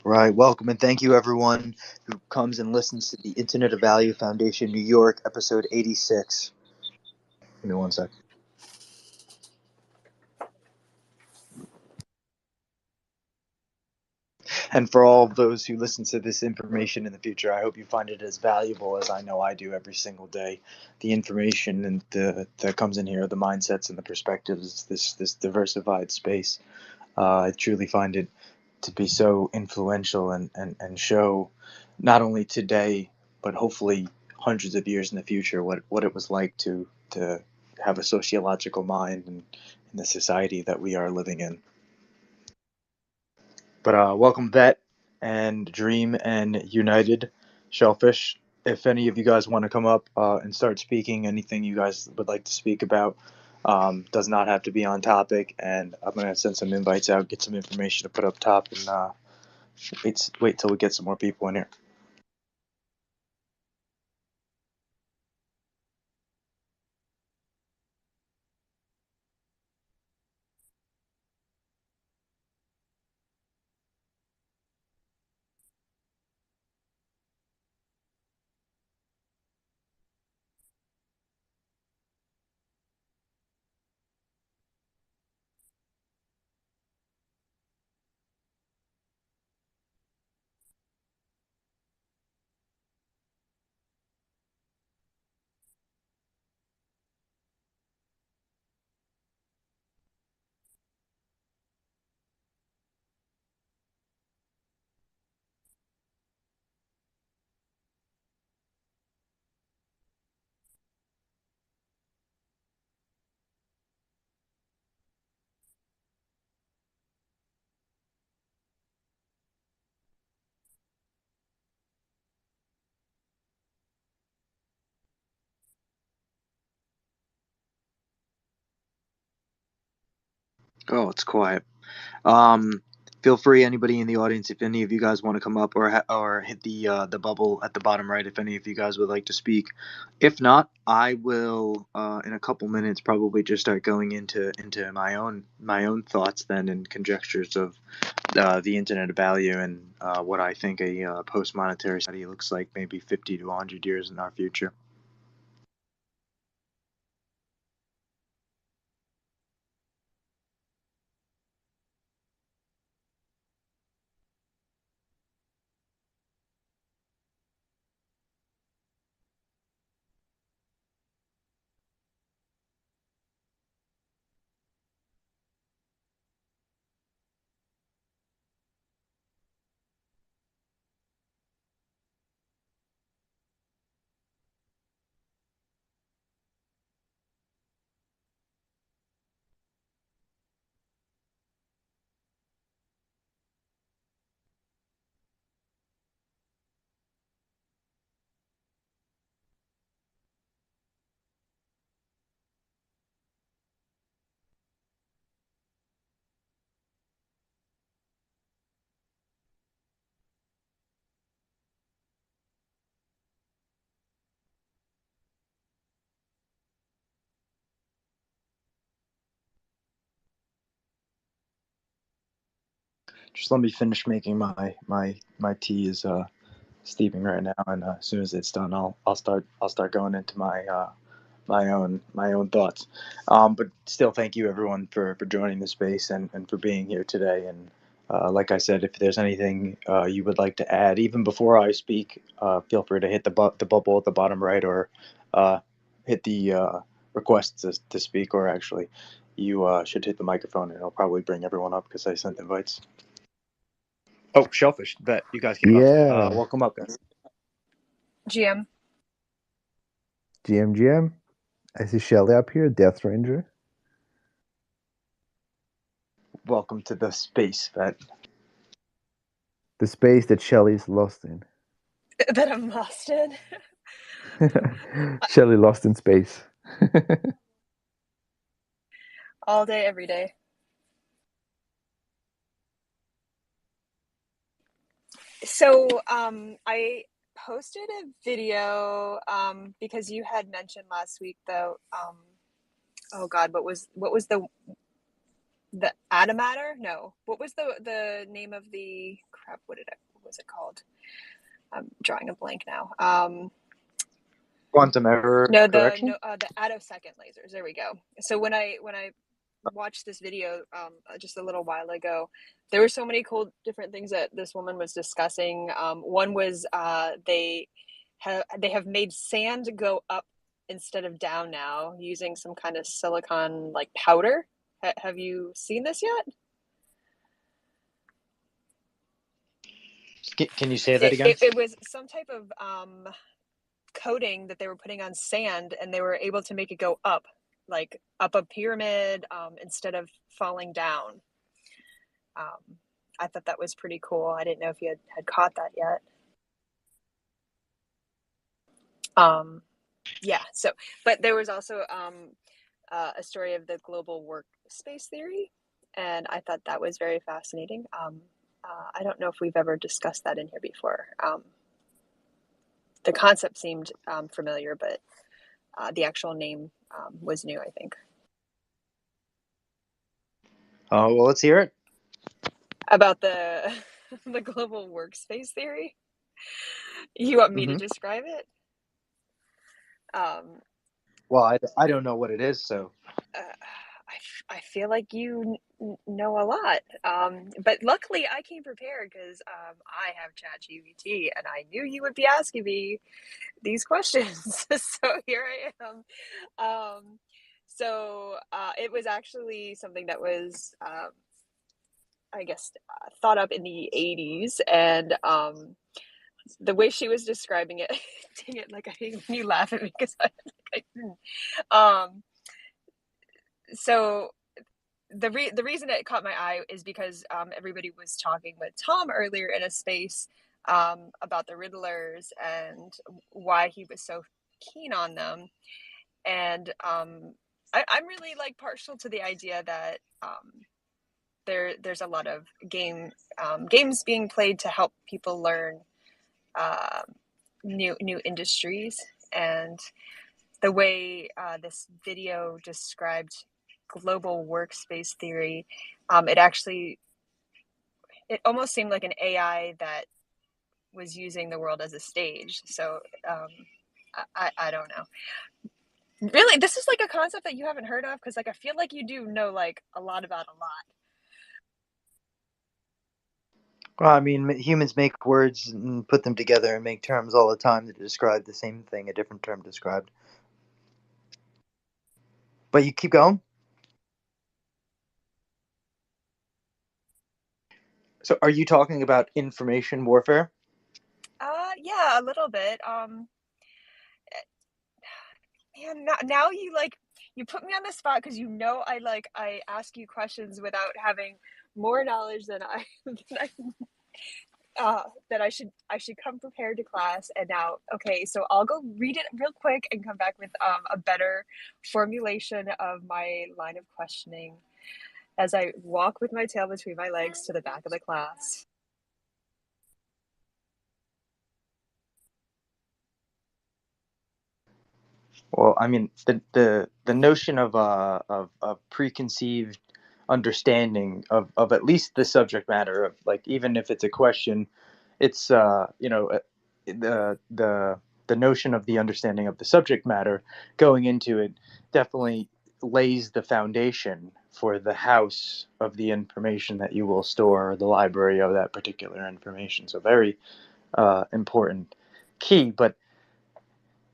Right. Welcome and thank you, everyone who comes and listens to the Internet of Value Foundation New York, episode 86. Give me one sec. And for all of those who listen to this information in the future, I hope you find it as valuable as I know I do every single day. The information and that comes in here, the mindsets and the perspectives, this diversified space. I truly find it to be so influential and show not only today, but hopefully hundreds of years in the future, what it was like to have a sociological mind in the society that we are living in. But welcome, Vet and Dream and United Shellfish. If any of you guys want to come up and start speaking, anything you guys would like to speak about, does not have to be on topic. And I'm going to send some invites out, get some information to put up top, and wait till we get some more people in here. Oh, it's quiet. Um, Feel free, anybody in the audience, if any of you guys want to come up or hit the bubble at the bottom right, if any of you guys would like to speak. If not, I will in a couple minutes probably just start going into my own thoughts then and conjectures of the internet of value and what I think a post monetary society looks like maybe 50 to 100 years in our future. Just let me finish making my tea is steeping right now, and as soon as it's done, I'll start going into my own thoughts. But still, thank you everyone for joining the space and for being here today. And like I said, if there's anything you would like to add, even before I speak, feel free to hit the bubble at the bottom right, or hit the request to speak, or actually, you should hit the microphone, and it'll probably bring everyone up because I sent invites. Oh, Shellfish, bet you guys came up. Yeah, Welcome up, guys. GM. GM. I see Shelly up here, Death Ranger. Welcome to the space, bet. The space that Shelly's lost in. That I'm lost in. Shelly lost in space. All day, every day. So, I posted a video because you had mentioned last week though. Oh God, what was The Atomatter? No. What was the name of the crap? What was it called? I'm drawing a blank now. Quantum error No, correction. the attosecond lasers. There we go. So when I watched this video just a little while ago, there were so many cool different things that this woman was discussing. One was they have made sand go up instead of down now using some kind of silicon like powder. Have you seen this yet? Can you say that again? It was some type of coating that they were putting on sand, and they were able to make it go up, like up a pyramid instead of falling down. I thought that was pretty cool. I didn't know if you had caught that yet. Yeah, so, but there was also a story of the global workspace theory, and I thought that was very fascinating. I don't know if we've ever discussed that in here before. The concept seemed familiar, but the actual name was new, I think. Oh, well, let's hear it. About the the global workspace theory? You want me to Mm-hmm. describe it? Well, I don't know what it is, so. I feel like you know a lot. But luckily I came prepared because I have ChatGPT and I knew you would be asking me these questions. So here I am. So it was actually something that was, I guess, thought up in the 80s. And the way she was describing it, dang it, like I hate when you laugh at me because so the reason it caught my eye is because everybody was talking with Tom earlier in a space about the Riddlers and why he was so keen on them, and I'm really like partial to the idea that there's a lot of games being played to help people learn new industries, and the way this video described global workspace theory, it almost seemed like an AI that was using the world as a stage. So I don't know. Really, this is like a concept that you haven't heard of, because like I feel like you do know like a lot about a lot. Well, I mean, humans make words and put them together and make terms all the time to describe the same thing, a different term described. But you keep going. So, are you talking about information warfare? Yeah, a little bit. Man, now you like you put me on the spot because you know I ask you questions without having more knowledge than that I should come prepared to class. And now, okay, so I'll go read it real quick and come back with a better formulation of my line of questioning as I walk with my tail between my legs to the back of the class. Well, I mean, the notion of preconceived understanding of at least the subject matter of, like, even if it's a question, it's the notion of the understanding of the subject matter going into it definitely lays the foundation for the house of the information that you will store, or the library of that particular information. So very important key. But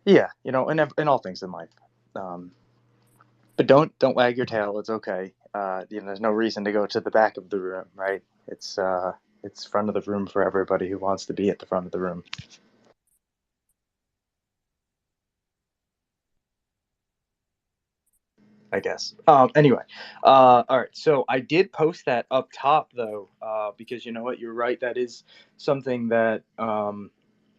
yeah, in all things in life. Um, but don't wag your tail. It's okay. There's no reason to go to the back of the room, right? It's front of the room for everybody who wants to be at the front of the room. I guess. Anyway, all right. So I did post that up top though, because you know what, you're right. That is something that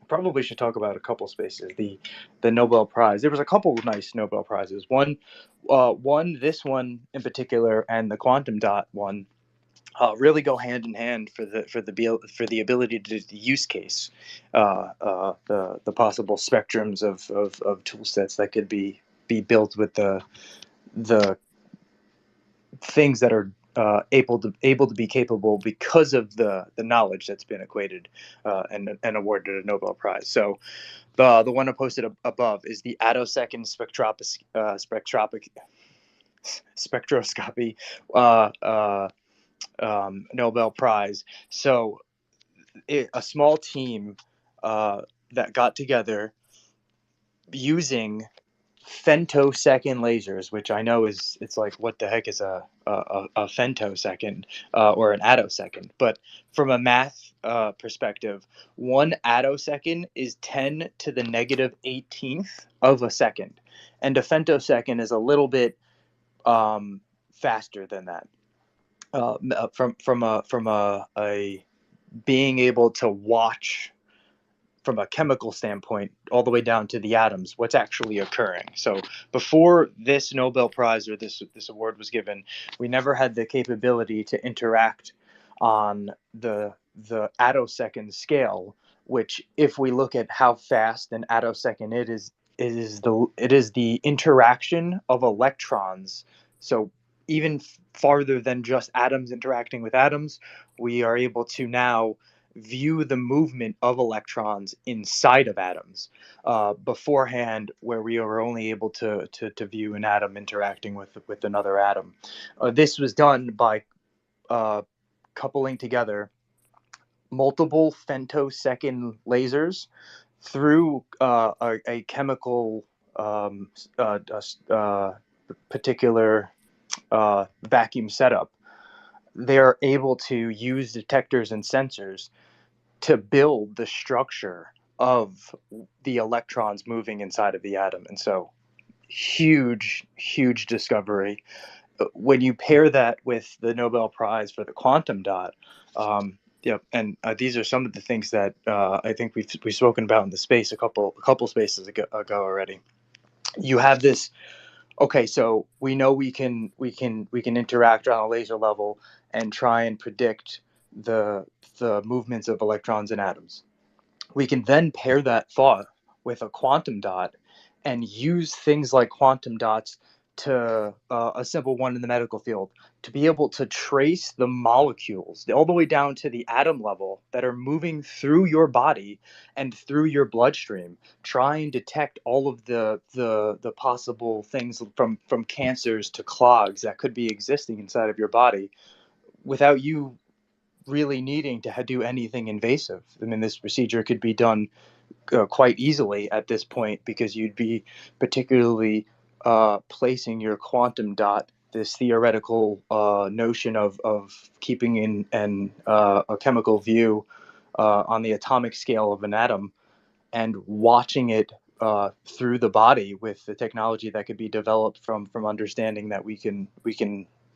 probably should talk about a couple spaces. The Nobel Prize. There was a couple of nice Nobel Prizes. This one in particular, and the quantum dot one, really go hand in hand for the ability to do the use case, the possible spectrums of tool sets that could be built with the things that are able to be capable because of the knowledge that's been equated and awarded a Nobel Prize. So the one I posted above is the attosecond spectroscopy Nobel Prize. So a small team that got together using femtosecond lasers, which I know it's like, what the heck is a femtosecond or an attosecond? But from a math perspective, one attosecond is 10 to the negative 18th of a second, and a femtosecond is a little bit faster than that. From a being able to watch from a chemical standpoint all the way down to the atoms what's actually occurring. So before this Nobel Prize or this award was given, we never had the capability to interact on the attosecond scale, which, if we look at how fast an attosecond it is the interaction of electrons. So even farther than just atoms interacting with atoms, we are able to now view the movement of electrons inside of atoms. Beforehand, where we were only able to view an atom interacting with another atom. This was done by coupling together multiple femtosecond lasers through a chemical particular vacuum setup. They're able to use detectors and sensors to build the structure of the electrons moving inside of the atom. And so, huge discovery. When you pair that with the Nobel Prize for the quantum dot, and these are some of the things that I think we've spoken about in the space a couple spaces ago already. You have this. Okay, so we know we can interact on a laser level and try and predict the movements of electrons and atoms. We can then pair that thought with a quantum dot and use things like quantum dots to a simple one in the medical field, to be able to trace the molecules all the way down to the atom level that are moving through your body and through your bloodstream. Try and detect all of the possible things, from cancers to clogs that could be existing inside of your body, without you really needing to do anything invasive. I mean, this procedure could be done quite easily at this point, because you'd be particularly placing your quantum dot, this theoretical notion of keeping in a chemical view on the atomic scale of an atom, and watching it through the body with the technology that could be developed from understanding that we can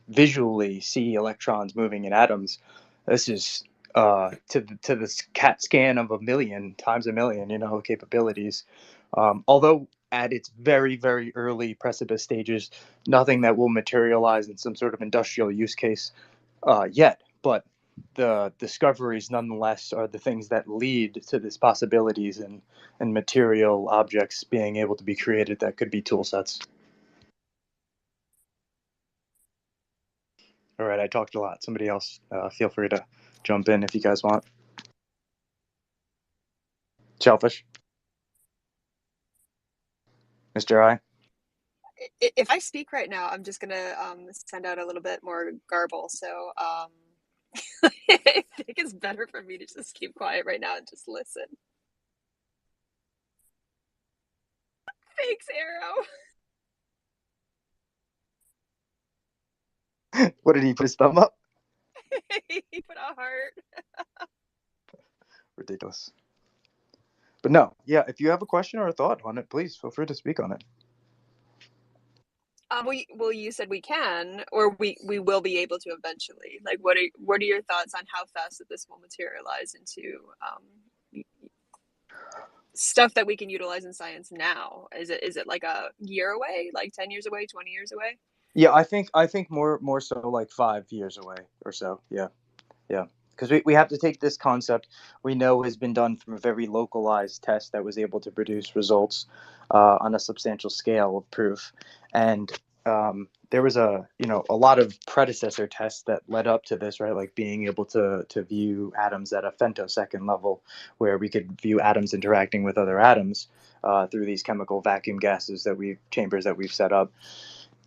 visually see electrons moving in atoms. This is to the CAT scan of a million times a million, capabilities. Although at its very early precipice stages, nothing that will materialize in some sort of industrial use case yet. But the discoveries, nonetheless, are the things that lead to these possibilities and material objects being able to be created that could be tool sets. All right, I talked a lot. Somebody else, feel free to jump in if you guys want. Shellfish. Mr. I. If I speak right now, I'm just gonna send out a little bit more garble. So I think it's better for me to just keep quiet right now and just listen. Thanks, Arrow. What did he put his thumb up? He put a heart. Ridiculous. But no, yeah, if you have a question or a thought on it, please feel free to speak on it. Well, you said we can, or we will be able to eventually. Like, what are your thoughts on how fast that this will materialize into stuff that we can utilize in science now? Is it like a year away, like 10 years away, 20 years away? Yeah, I think more so like 5 years away or so. Yeah. Because we have to take this concept we know has been done from a very localized test that was able to produce results on a substantial scale of proof, and there was a lot of predecessor tests that led up to this, right? Like being able to view atoms at a femtosecond level, where we could view atoms interacting with other atoms through these chemical vacuum gases chambers that we've set up.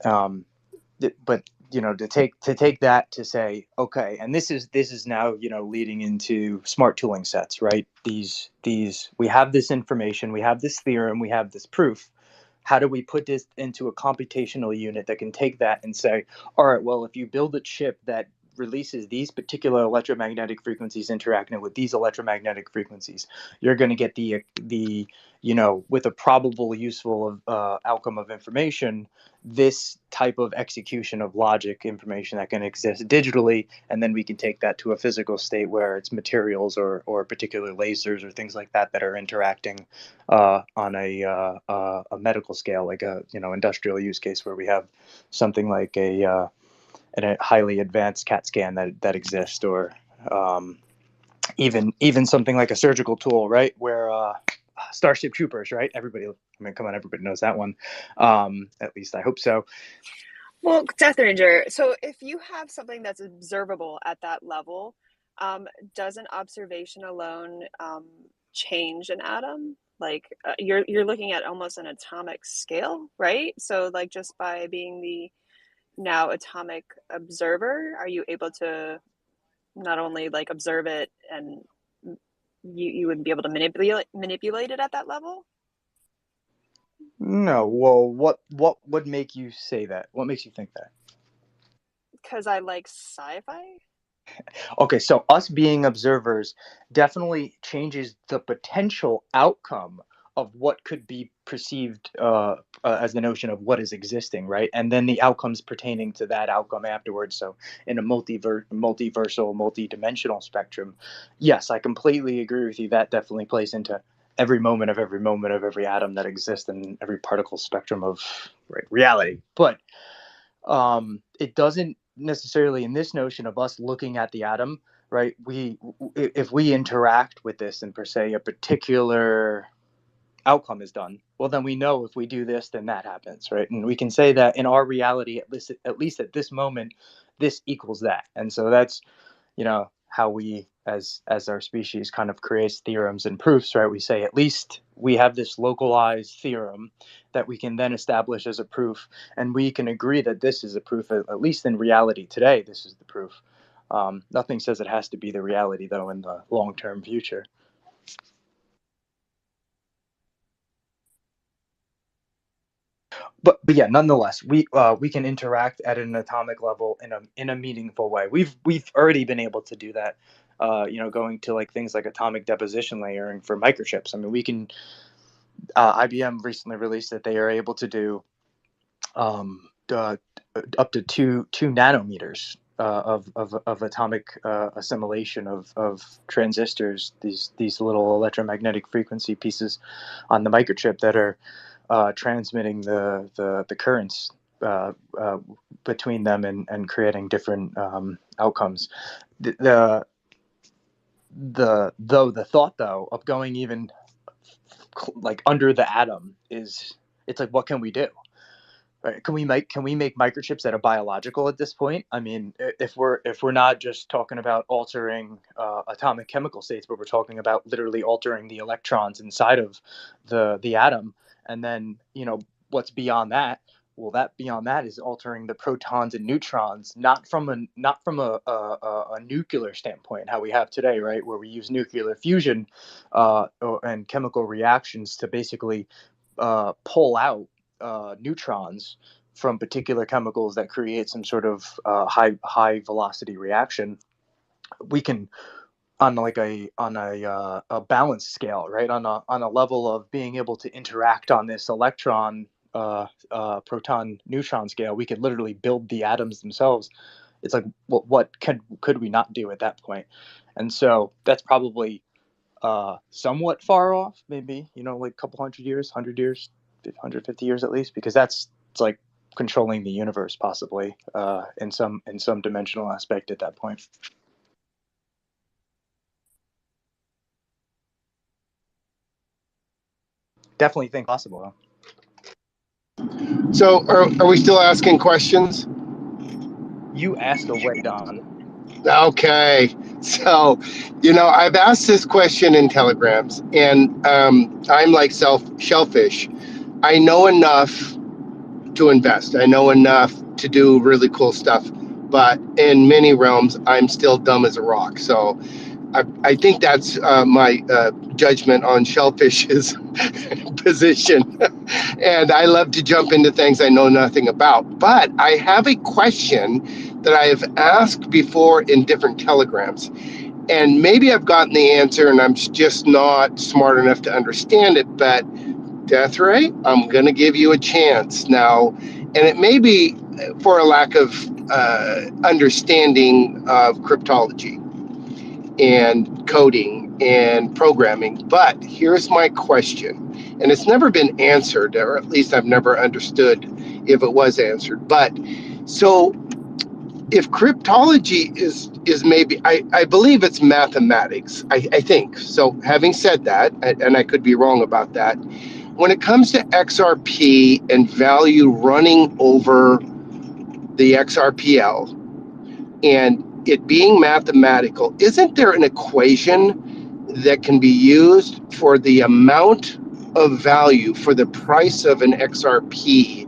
But to take that to say, okay, and this is now leading into smart tooling sets, right? These we have this information, we have this theorem, we have this proof. How do we put this into a computational unit that can take that and say, all right, well, if you build a chip that releases these particular electromagnetic frequencies interacting with these electromagnetic frequencies, you're going to get the with a probable useful outcome of information, this type of execution of logic information that can exist digitally, and then we can take that to a physical state where it's materials or particular lasers or things like that that are interacting on a medical scale, like a industrial use case where we have something like a highly advanced CAT scan that exists, or even something like a surgical tool, right? Where Starship Troopers, right? Everybody, I mean, come on, everybody knows that one. At least I hope so. Well, Death Ranger, so if you have something that's observable at that level, does an observation alone change an atom? Like you're looking at almost an atomic scale, right? So like just by being the now atomic observer, are you able to not only like observe it, and you would be able to manipulate it at that level? No, well, what would make you say that? What makes you think that? Because I like sci-fi. Okay, so us being observers definitely changes the potential outcome of what could be perceived as the notion of what is existing, right? And then the outcomes pertaining to that outcome afterwards. So, in a multiversal, multi-dimensional spectrum, yes, I completely agree with you. That definitely plays into every moment of every atom that exists in every particle spectrum of reality. But it doesn't necessarily, in this notion of us looking at the atom, right? If we interact with this and per se a particular outcome is done, well, then we know if we do this, then that happens, right? And we can say that in our reality, at least at this moment, this equals that. And so that's how we as our species kind of creates theorems and proofs, right? We say at least we have this localized theorem that we can then establish as a proof, and we can agree that this is a proof. At least in reality today, this is the proof. Nothing says it has to be the reality, though, in the long-term future. But yeah, nonetheless, we can interact at an atomic level in a meaningful way. We've already been able to do that. Going to like things like atomic deposition layering for microchips. I mean, we can. IBM recently released that they are able to do up to two nanometers of atomic assimilation of transistors. These little electromagnetic frequency pieces on the microchip that are transmitting the currents between them and creating different outcomes. The the thought though of going even like under the atom is, it's like, what can we do? Right? Can we make microchips that are biological at this point? I mean, if we're not just talking about altering atomic chemical states, but we're talking about literally altering the electrons inside of the atom, and then what's beyond that? Well, that beyond that is altering the protons and neutrons, not from a nuclear standpoint, how we have today, right, where we use nuclear fusion and chemical reactions to basically pull out neutrons from particular chemicals that create some sort of high velocity reaction. We can, on like a balance scale, right, on a level of being able to interact on this electron proton neutron scale, we could literally build the atoms themselves. It's like, what could we not do at that point? And so that's probably somewhat far off, maybe like a couple 100 years, 100 years, 150 years at least, because it's like controlling the universe possibly in some dimensional aspect at that point. Definitely think possible. So are we still asking questions? You ask away, Don. Okay. So, I've asked this question in telegrams, and I'm like shellfish. I know enough to invest. I know enough to do really cool stuff, but in many realms, I'm still dumb as a rock. So I think that's my judgment on shellfish's position. And I love to jump into things I know nothing about. But I have a question that I have asked before in different telegrams. And maybe I've gotten the answer and I'm just not smart enough to understand it. But Death Ray, I'm going to give you a chance now. And it may be for a lack of understanding of cryptology and coding and programming. But here's my question, and it's never been answered, or at least I've never understood if it was answered. But so if cryptology is maybe, I believe it's mathematics, I think. So having said that, and I could be wrong about that, when it comes to XRP and value running over the XRPL, and it being mathematical, isn't there an equation that can be used for the amount of value for the price of an XRP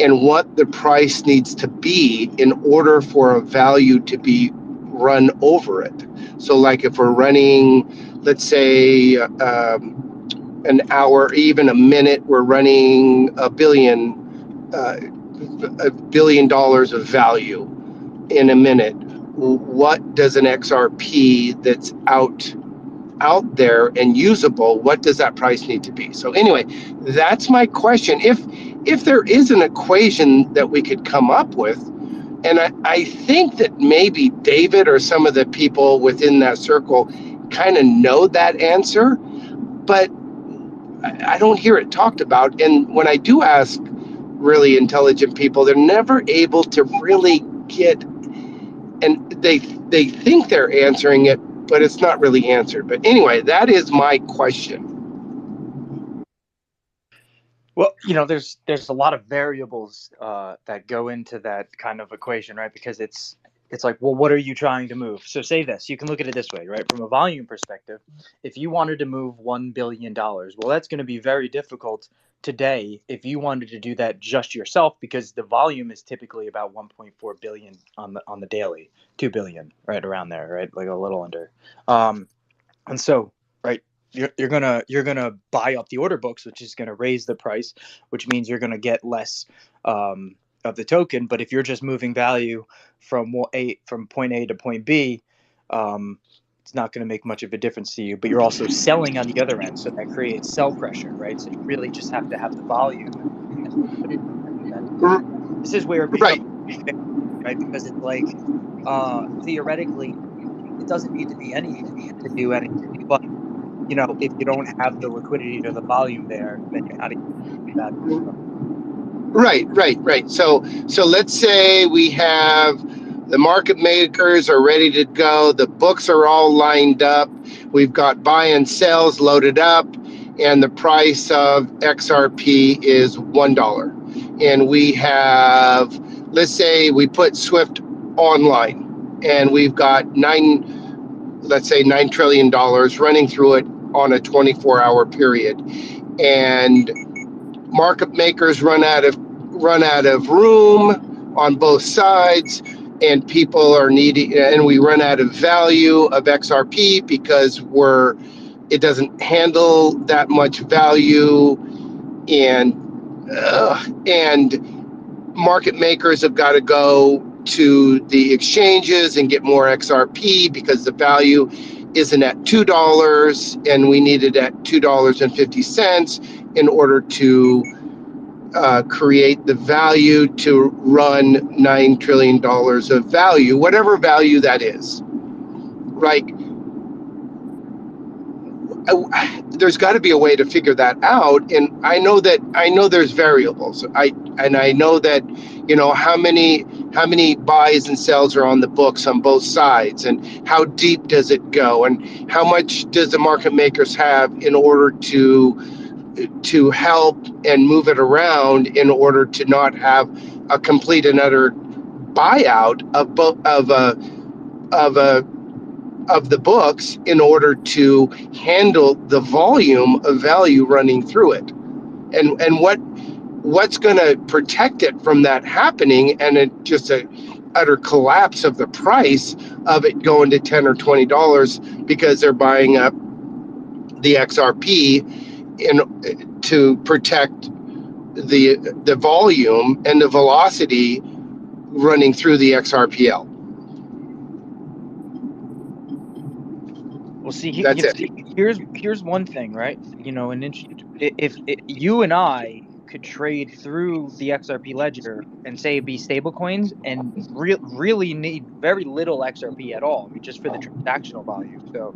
and what the price needs to be in order for a value to be run over it? So like if we're running, let's say an hour, even a minute, we're running $1 billion of value in a minute. What does an XRP that's out there and usable, what does that price need to be? So anyway, that's my question. If there is an equation that we could come up with, and I think that maybe David or some of the people within that circle kind of know that answer, but I don't hear it talked about. And when I do ask really intelligent people, they're never able to really get, and they think they're answering it, but it's not really answered. But anyway, that is my question. Well, there's a lot of variables that go into that kind of equation, right? Because it's like, well, what are you trying to move? So say this, you can look at it this way, right? From a volume perspective, if you wanted to move $1 billion, well, that's going to be very difficult today if you wanted to do that just yourself, because the volume is typically about 1.4 billion on the daily, 2 billion, right around there, right? Like a little under. And so, right, you're gonna buy up the order books, which is gonna raise the price, which means you're gonna get less of the token. But if you're just moving value from point A to point B, it's not going to make much of a difference to you. But you're also selling on the other end, so that creates sell pressure, right? So you really just have to have the volume. This is where it becomes right, because it's like theoretically, it doesn't need to be anything to do anything, but if you don't have the liquidity or the volume there, then you're not even that. Right. So let's say we have the market makers are ready to go. The books are all lined up. We've got buy and sells loaded up, and the price of XRP is $1. And we have, let's say we put Swift online, and we've got $9 trillion running through it on a 24-hour period, and market makers run out of room on both sides, and people are needing, and we run out of value of XRP because it doesn't handle that much value, and market makers have got to go to the exchanges and get more XRP because the value isn't at $2 and we need it at $2.50 in order to create the value to run $9 trillion of value, whatever value that is. Like, there's got to be a way to figure that out, and I know there's variables. I know that how many buys and sells are on the books on both sides, and how deep does it go, and how much does the market makers have in order to to help and move it around in order to not have a complete and utter buyout of the books in order to handle the volume of value running through it, and what's going to protect it from that happening, and just a utter collapse of the price of it going to $10 or $20 because they're buying up the XRP to protect the volume and the velocity running through the XRPL. Well, see, That's it. here's one thing, right? If you and I could trade through the XRP ledger and say be stable coins and really need very little XRP at all, I mean, just for the transactional value. So,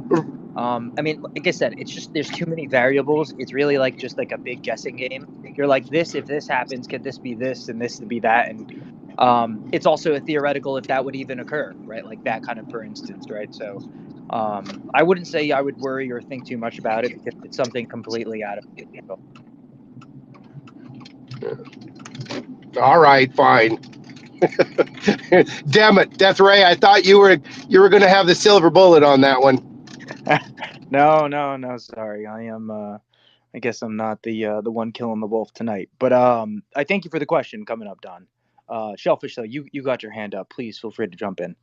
I mean, like I said, it's just there's too many variables. It's really just like a big guessing game. You're like, if this happens, could this be this and this to be that? And it's also a theoretical if that would even occur, right? Like that kind of, for instance, right? So. I wouldn't say I would worry or think too much about it because it's something completely out of control. All right, fine. Damn it, Death Ray! I thought you were going to have the silver bullet on that one. No. Sorry, I am. I guess I'm not the one killing the wolf tonight. But I thank you for the question coming up, Don. Shellfish, though, you got your hand up. Please feel free to jump in.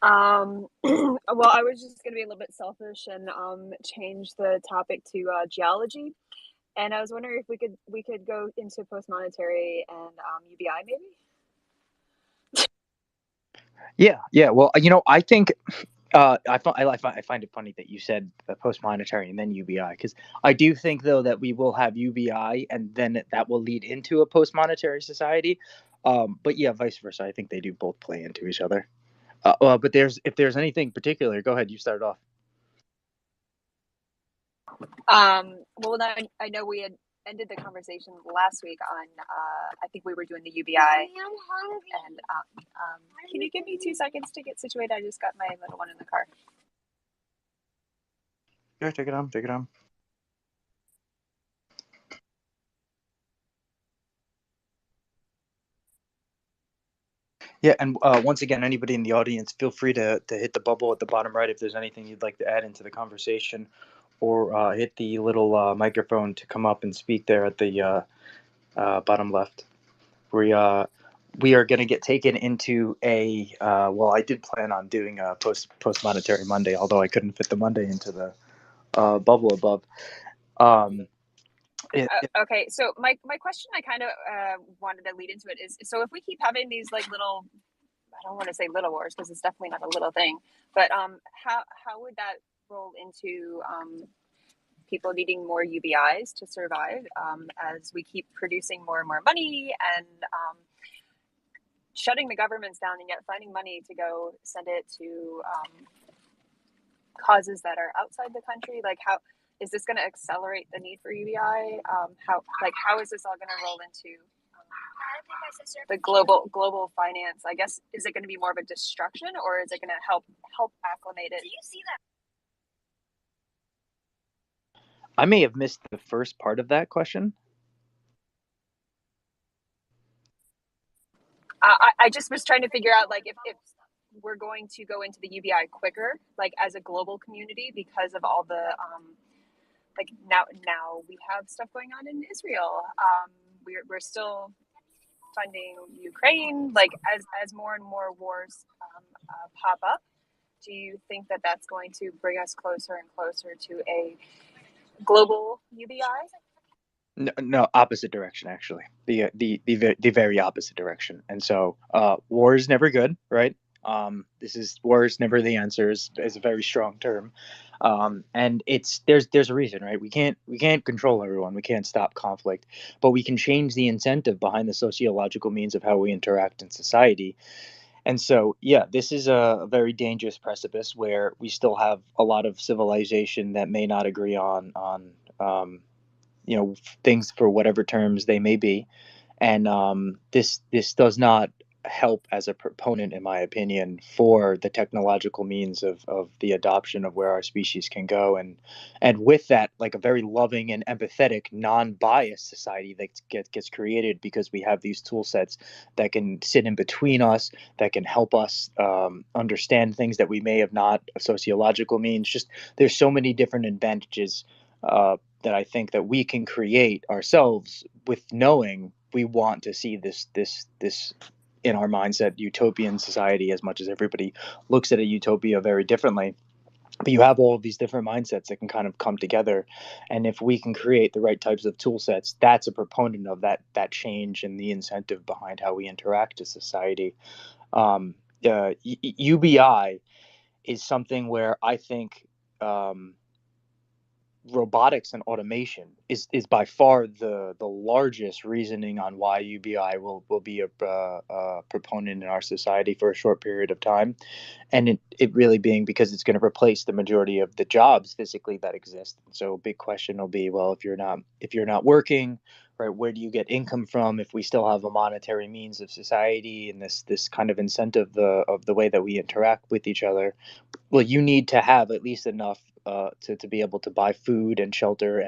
Well, I was just going to be a little bit selfish and change the topic to geology, and I was wondering if we could go into post-monetary and UBI maybe. Yeah. Well, I think I find it funny that you said post-monetary and then UBI, because I do think though that we will have UBI and then that will lead into a post-monetary society. But yeah, vice versa. I think they do both play into each other. But if there's anything particular, go ahead. You start off. Well, I know we had ended the conversation last week on. I think we were doing the UBI. And can you give me 2 seconds to get situated? I just got my little one in the car. Yeah, take it on. Yeah, and once again, anybody in the audience, feel free to hit the bubble at the bottom right if there's anything you'd like to add into the conversation, or hit the little microphone to come up and speak there at the bottom left. We are going to get taken into a well, I did plan on doing a post monetary Monday, although I couldn't fit the Monday into the bubble above. Okay, so my question, I kind of wanted to lead into it, is so if we keep having these little, I don't want to say little wars because it's definitely not a little thing, but how would that roll into people needing more UBIs to survive as we keep producing more and more money and shutting the governments down and yet finding money to go send it to causes that are outside the country? Like, how is this going to accelerate the need for UBI? How is this all going to roll into the global finance? I guess, is it going to be more of a destruction, or is it going to help acclimate it? Do you see that? I may have missed the first part of that question. I just was trying to figure out if we're going to go into the UBI quicker, as a global community, because of all the now we have stuff going on in Israel. We're still funding Ukraine. As more and more wars pop up, do you think that that's going to bring us closer and closer to a global UBI? No, opposite direction, actually. The very opposite direction. And so war is never good, right? War is never the answer is a very strong term. And there's a reason, right? We can't control everyone. We can't stop conflict, but we can change the incentive behind the sociological means of how we interact in society. And so, yeah, this is a very dangerous precipice where we still have a lot of civilization that may not agree on things for whatever terms they may be, and this does not help as a proponent, in my opinion, for the technological means of the adoption of where our species can go, and with that, like a very loving and empathetic, non-biased society that gets created because we have these tool sets that can sit in between us, that can help us understand things that we may have not, sociological means. Just there's so many different advantages that I think that we can create ourselves with knowing we want to see this in our mindset utopian society, as much as everybody looks at a utopia very differently. But you have all of these different mindsets that can kind of come together, and if we can create the right types of tool sets, that's a proponent of that change and the incentive behind how we interact as society. UBI is something where I think robotics and automation is by far the largest reasoning on why UBI will be a proponent in our society for a short period of time, and it really being because it's going to replace the majority of the jobs physically that exist. So a big question will be, well, if you're not working, right, where do you get income from? If we still have a monetary means of society and this kind of incentive of the way that we interact with each other, well, you need to have at least enough to be able to buy food and shelter,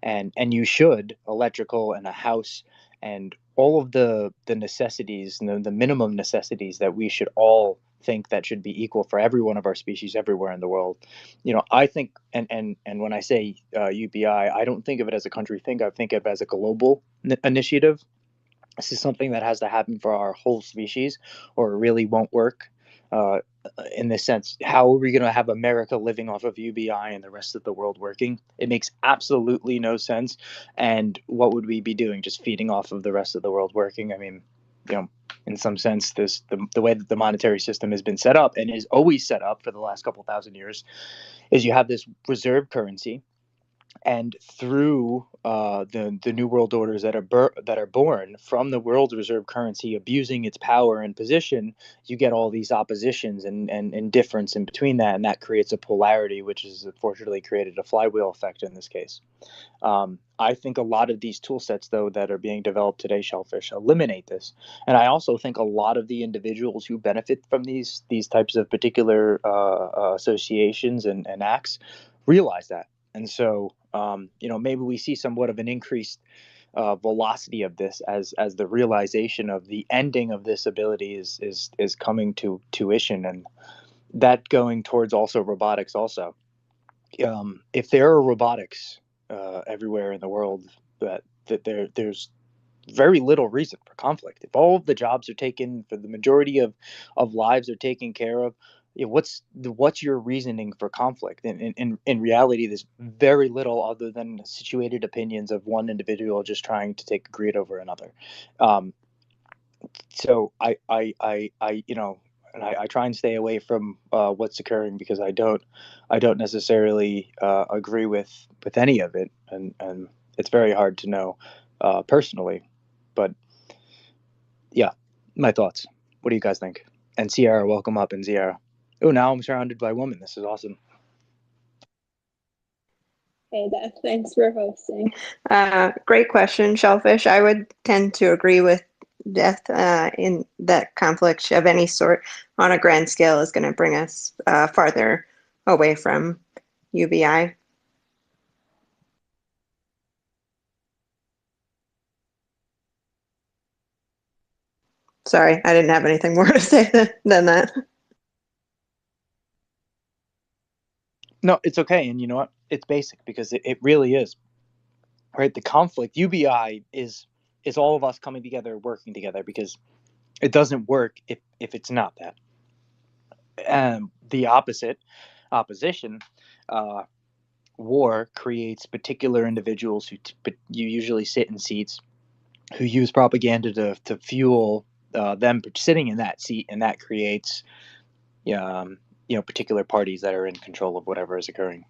and you should electrical and a house and all of the necessities and the minimum necessities that we should all think that should be equal for every one of our species everywhere in the world. I think, and when I say UBI, I don't think of it as a country thing. I think of it as a global initiative. This is something that has to happen for our whole species, or it really won't work. Uh, in this sense, how are we going to have America living off of UBI and the rest of the world working? It makes absolutely no sense. And what would we be doing? Just feeding off of the rest of the world working? I mean, in some sense, the way that the monetary system has been set up and is always set up for the last couple thousand years is you have this reserve currency, and through the new world orders that are born from the world's reserve currency abusing its power and position, you get all these oppositions and difference in between that, and that creates a polarity, which has unfortunately created a flywheel effect in this case. I think a lot of these tool sets, though, that are being developed today, Shellfish, eliminate this, and I also think a lot of the individuals who benefit from these types of particular associations and acts realize that. And so, maybe we see somewhat of an increased velocity of this as the realization of the ending of this ability is coming to tuition, and that going towards also robotics. Also, if there are robotics everywhere in the world, there's very little reason for conflict. If all of the jobs are taken, for the majority of lives are taken care of, what's your reasoning for conflict? In reality, there's very little other than situated opinions of one individual just trying to take greed over another. Um, so I try and stay away from what's occurring because I don't necessarily agree with any of it, and it's very hard to know personally. But yeah, my thoughts. What do you guys think? And Sierra, welcome up, and Sierra. Oh, now I'm surrounded by women. This is awesome. Hey, Beth, thanks for hosting. Great question, Shellfish. I would tend to agree with Beth in that conflict of any sort on a grand scale is going to bring us farther away from UBI. Sorry, I didn't have anything more to say than that. No, it's okay. And you know what? It's basic because it really is. Right? The conflict, UBI is all of us coming together, working together, because it doesn't work if it's not that. The opposition, war creates particular individuals you usually sit in seats who use propaganda to fuel them sitting in that seat, and that creates particular parties that are in control of whatever is occurring.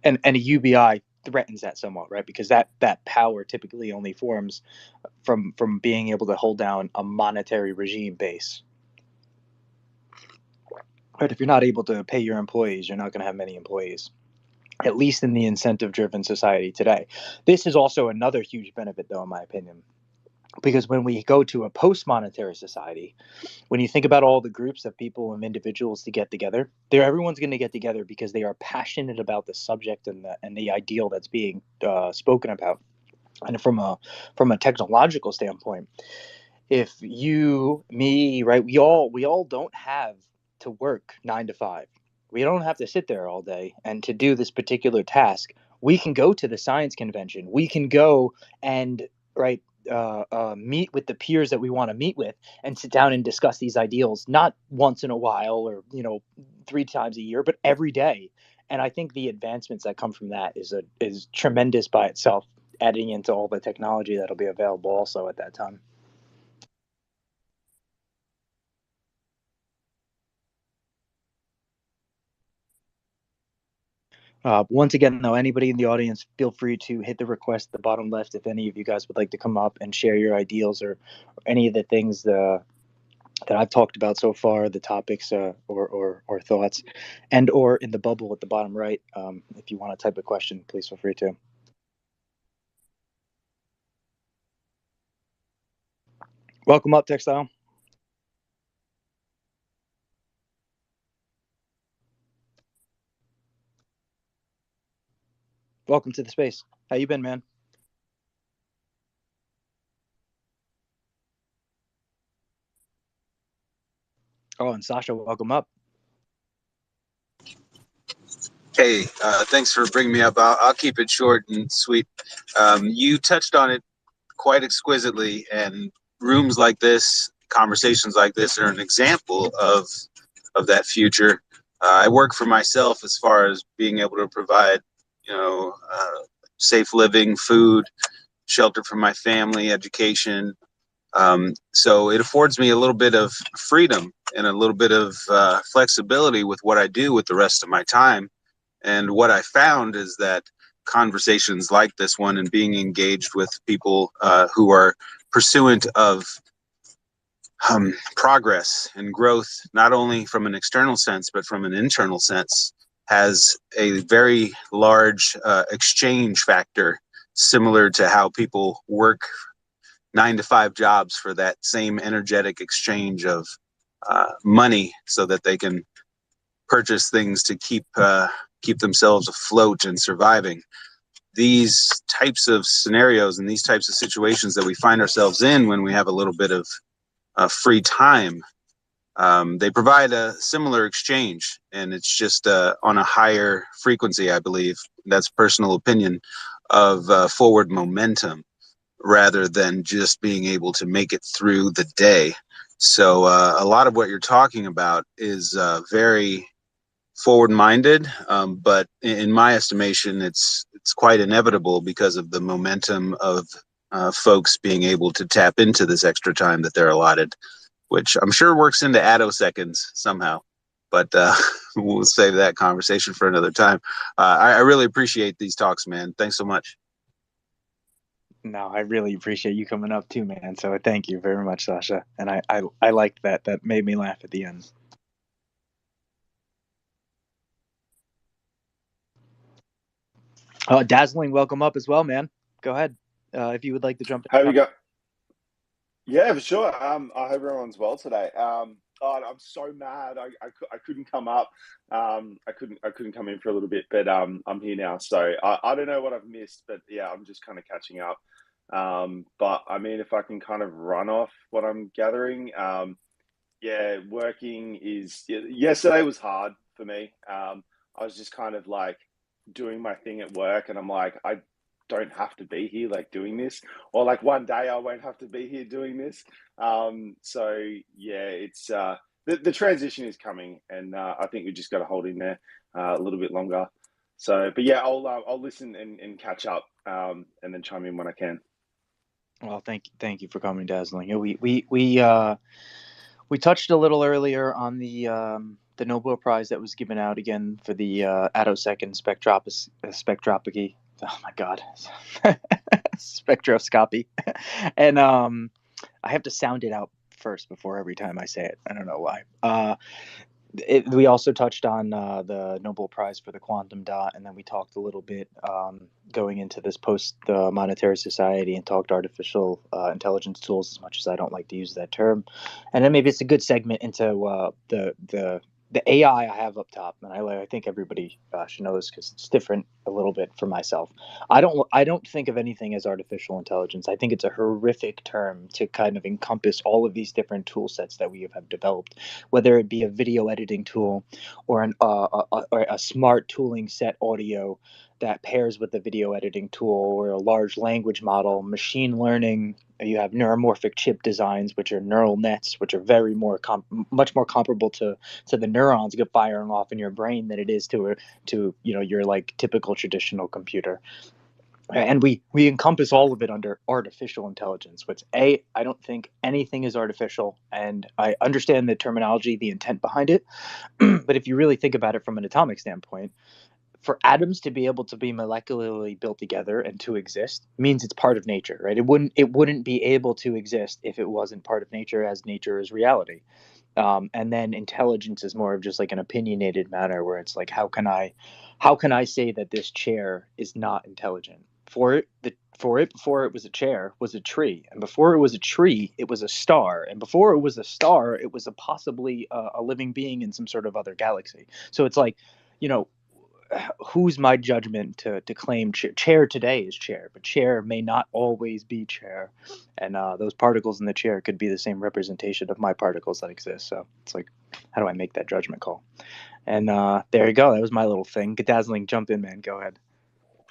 And a UBI threatens that somewhat, right? Because that power typically only forms from being able to hold down a monetary regime base. Right? If you're not able to pay your employees, you're not going to have many employees. at least in the incentive-driven society today. This is also another huge benefit, though, in my opinion, because when we go to a post-monetary society, when you think about all the groups of people and individuals to get together, everyone's going to get together because they are passionate about the subject and the ideal that's being spoken about. And from a technological standpoint, if you, me, right, we all don't have to work 9 to 5. We don't have to sit there all day and to do this particular task. We can go to the science convention. We can go and right meet with the peers that we want to meet with and sit down and discuss these ideals, not once in a while or 3 times a year, but every day. And I think the advancements that come from that is tremendous by itself, adding into all the technology that'll be available also at that time. Once again, though, anybody in the audience, feel free to hit the request at the bottom left if any of you guys would like to come up and share your ideals or any of the things that I've talked about so far, the topics or thoughts, and or in the bubble at the bottom right. If you want to type a question, please feel free to. Welcome up, Textile. Welcome to the space. How you been, man? Oh, and Sasha, welcome up. Hey, thanks for bringing me up. I'll keep it short and sweet. You touched on it quite exquisitely, and rooms like this, conversations like this, are an example of that future. I work for myself as far as being able to provide, safe living, food, shelter for my family, education. So it affords me a little bit of freedom and a little bit of flexibility with what I do with the rest of my time. And what I found is that conversations like this one and being engaged with people who are pursuant of progress and growth, not only from an external sense, but from an internal sense, has a very large exchange factor, similar to how people work 9 to 5 jobs for that same energetic exchange of money so that they can purchase things to keep themselves afloat and surviving. These types of scenarios and these types of situations that we find ourselves in when we have a little bit of free time, they provide a similar exchange, and it's just on a higher frequency, I believe. That's personal opinion of forward momentum, rather than just being able to make it through the day. So a lot of what you're talking about is very forward-minded, but in my estimation, it's quite inevitable because of the momentum of folks being able to tap into this extra time that they're allotted, which I'm sure works into attoseconds somehow. But we'll save that conversation for another time. I really appreciate these talks, man. Thanks so much. No, I really appreciate you coming up too, man. So thank you very much, Sasha. And I liked that. That made me laugh at the end. Dazzling, welcome up as well, man. Go ahead if you would like to jump in. How you go? Yeah, for sure. I hope everyone's well today. I'm so mad. I couldn't come up. I couldn't come in for a little bit, but I'm here now. So I don't know what I've missed, but yeah, I'm just kind of catching up. But I mean, if I can kind of run off what I'm gathering, yeah, working is yesterday was hard for me. I was just kind of like doing my thing at work, and I'm like, I don't have to be here like doing this, or like one day I won't have to be here doing this. So yeah, it's the transition is coming, and I think we just got to hold in there a little bit longer. So, but yeah, I'll listen and catch up, and then chime in when I can. Well, thank you for coming, Dazzling. We touched a little earlier on the Nobel Prize that was given out again for the attosecond spectropscopy. Oh my God, spectroscopy, and I have to sound it out first before every time I say it. I don't know why. we also touched on the Nobel Prize for the quantum dot, and then we talked a little bit going into this post monetary society and talked artificial intelligence tools, as much as I don't like to use that term. And then maybe it's a good segment into the AI I have up top, and I think everybody should know this because it's different a little bit for myself. I don't think of anything as artificial intelligence. I think it's a horrific term to kind of encompass all of these different tool sets that we have developed, whether it be a video editing tool or or a smart tooling set audio that pairs with the video editing tool, or a large language model, machine learning. You have neuromorphic chip designs, which are neural nets, which are much more comparable to the neurons get firing off in your brain than it is to your like typical traditional computer. And we encompass all of it under artificial intelligence, which I don't think anything is artificial, and I understand the terminology, the intent behind it. But if you really think about it from an atomic standpoint, for atoms to be able to be molecularly built together and to exist means it's part of nature, right? It wouldn't be able to exist if it wasn't part of nature, as nature is reality. And then intelligence is more of just like an opinionated matter, where it's like, how can I say that this chair is not intelligent? Before it was a chair, was a tree, and before it was a tree, it was a star, and before it was a star, it was possibly a living being in some sort of other galaxy. So it's like, you know, who's my judgment to claim chair today is chair, but chair may not always be chair, and those particles in the chair could be the same representation of my particles that exist. So it's like, how do I make that judgment call? And there you go. That was my little thing. Dazzling, jump in, man. Go ahead.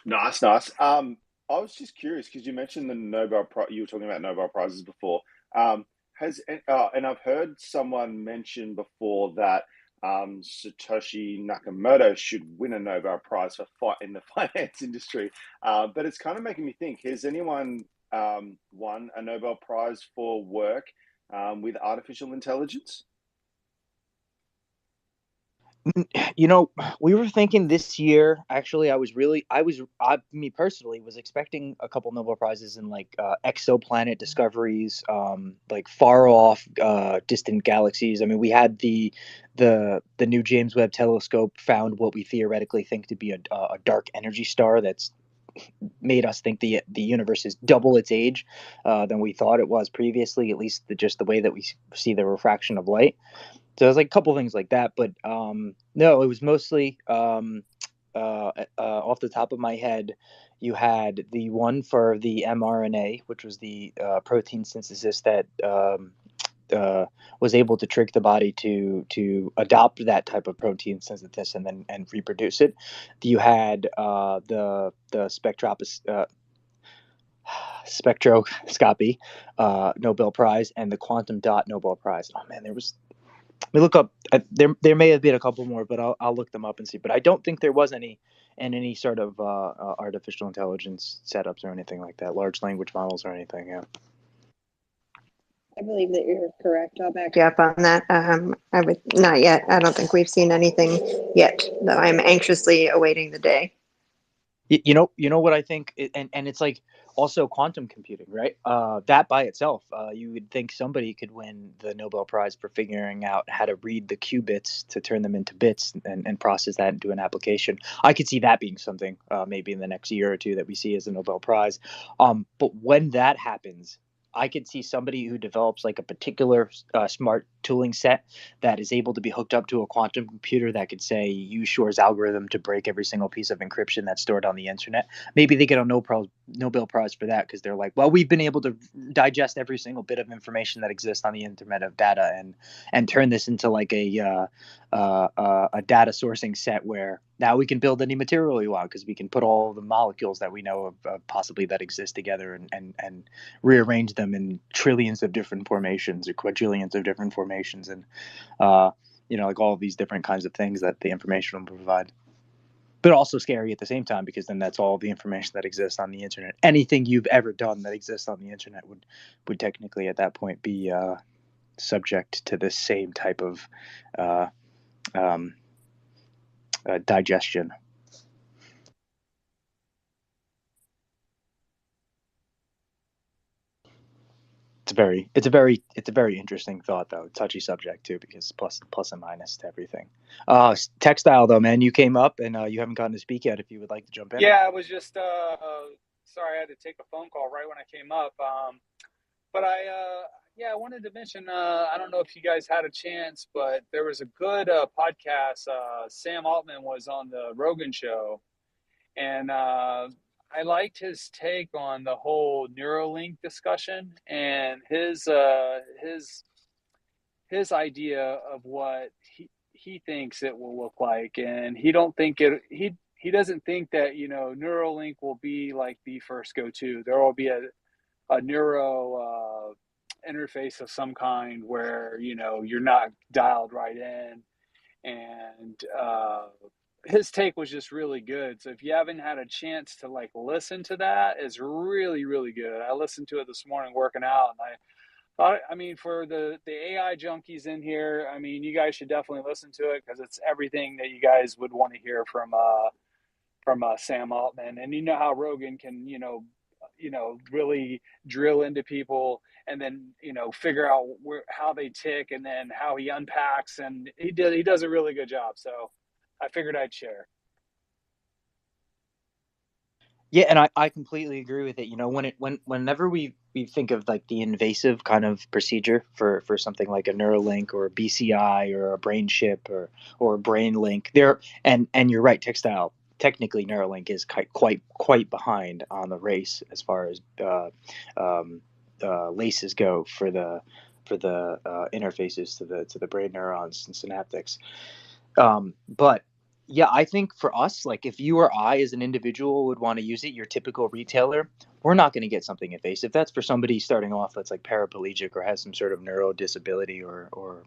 Nice, nice. I was just curious because you mentioned the Nobel Prize. You were talking about Nobel Prizes before. And I've heard someone mention before that Satoshi Nakamoto should win a Nobel Prize in the finance industry. But it's kind of making me think: has anyone won a Nobel Prize for work with artificial intelligence? We were thinking this year. Actually, me personally was expecting a couple Nobel Prizes in like exoplanet discoveries, like far off, distant galaxies. I mean, we had the new James Webb Telescope found what we theoretically think to be a dark energy star that's made us think the universe is double its age than we thought it was previously. At least just the way that we see the refraction of light. So there's like a couple things like that, but no, it was mostly off the top of my head. You had the one for the mRNA, which was the protein synthesis that was able to trick the body to adopt that type of protein synthesis and then reproduce it. You had the spectroscopy Nobel Prize and the quantum dot Nobel Prize. Oh man, let me look up. There may have been a couple more, but I'll look them up and see. But I don't think there was any sort of artificial intelligence setups or anything like that, large language models or anything. Yeah. I believe that you're correct. I'll back you up on that. I would not yet. I don't think we've seen anything yet, though I'm anxiously awaiting the day. You know what I think, and it's like also quantum computing, right? That by itself, you would think somebody could win the Nobel Prize for figuring out how to read the qubits to turn them into bits and process that into an application. I could see that being something maybe in the next year or two that we see as a Nobel Prize. But when that happens, I could see somebody who develops like a particular smart tooling set that is able to be hooked up to a quantum computer that could say use Shor's algorithm to break every single piece of encryption that's stored on the internet. Maybe they get a Nobel Prize for that because they're like, well, we've been able to digest every single bit of information that exists on the internet of data and turn this into like a data sourcing set where now we can build any material we want because we can put all the molecules that we know of possibly that exist together and rearrange them in trillions of different formations or quadrillions of different formations and like all of these different kinds of things that the information will provide. But also scary at the same time because then that's all the information that exists on the internet. Anything you've ever done that exists on the internet would technically at that point be subject to the same type of digestion. It's a very a very interesting thought, though. Touchy subject too, because plus and minus to everything. Textile though, man, you came up and you haven't gotten to speak yet. If you would like to jump in. Yeah, I was just sorry I had to take a phone call right when I came up. But I wanted to mention, I don't know if you guys had a chance, but there was a good podcast. Sam Altman was on the Rogan show, and I liked his take on the whole Neuralink discussion and his idea of what he thinks it will look like, and he doesn't think that Neuralink will be like the first go-to. There will be a neuro interface of some kind where you're not dialed right in, and his take was just really good. So if you haven't had a chance to listen to that, it's really, really good. I listened to it this morning working out, and I thought, I mean, for the AI junkies in here, I mean, you guys should definitely listen to it because it's everything that you guys would want to hear from Sam Altman. And you know how Rogan can really drill into people and then figure out how they tick, and then how he unpacks, and he does a really good job. So I figured I'd share. Yeah, and I completely agree with it. Whenever we think of like the invasive kind of procedure for something like a Neuralink or a BCI or a brain chip or a brain link, and you're right, textile. Technically, Neuralink is quite behind on the race as far as laces go for the interfaces to the brain neurons and synaptics. But yeah, I think for us, like if you or I as an individual would want to use it, your typical retailer, we're not going to get something invasive. That's for somebody starting off that's like paraplegic or has some sort of neuro disability or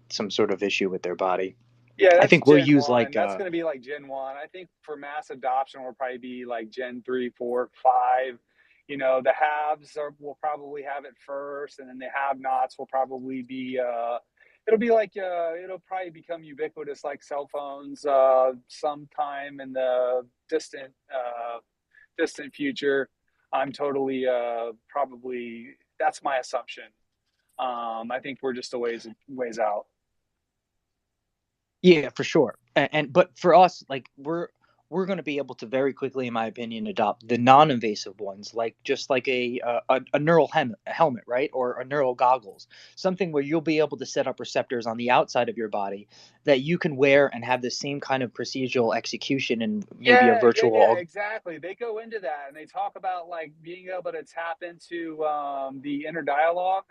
some sort of issue with their body. Yeah, I that's think we'll Gen use 1. That's going to be like Gen 1. I think for mass adoption, will probably be like Gen 3, 4, 5. The haves will probably have it first, and then the have-nots will probably be, it'll be like, it'll probably become ubiquitous like cell phones sometime in the distant future. I'm totally, probably, that's my assumption. I think we're just a ways out. Yeah, for sure. But for us, like we're going to be able to very quickly, in my opinion, adopt the non-invasive ones, like just like a neural helmet, right, or a neural goggles, something where you'll be able to set up receptors on the outside of your body that you can wear and have the same kind of procedural execution and maybe a Yeah, virtual. exactly. They go into that and they talk about like being able to tap into the inner dialogue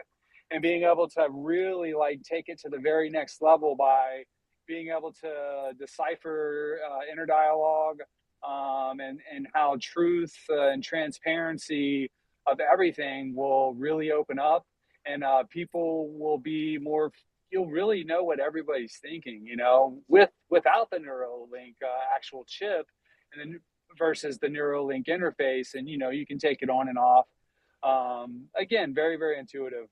and being able to really like take it to the very next level by being able to decipher inner dialogue, and how truth and transparency of everything will really open up, and people will be more. You'll really know what everybody's thinking, without the Neuralink actual chip, and then versus the Neuralink interface, and you can take it on and off. Again, very, very intuitive.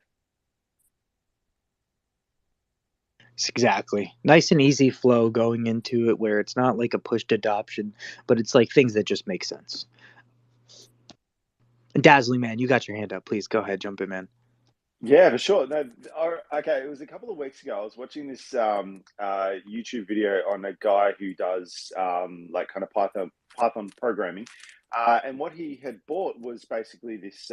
Exactly. Nice and easy flow going into it where it's not like a pushed adoption, but it's like things that just make sense. Dazzling man, you got your hand up. Please go ahead, jump in, man. Yeah, for sure. No, okay. It was a couple of weeks ago. I was watching this YouTube video on a guy who does like kind of Python programming, and what he had bought was basically this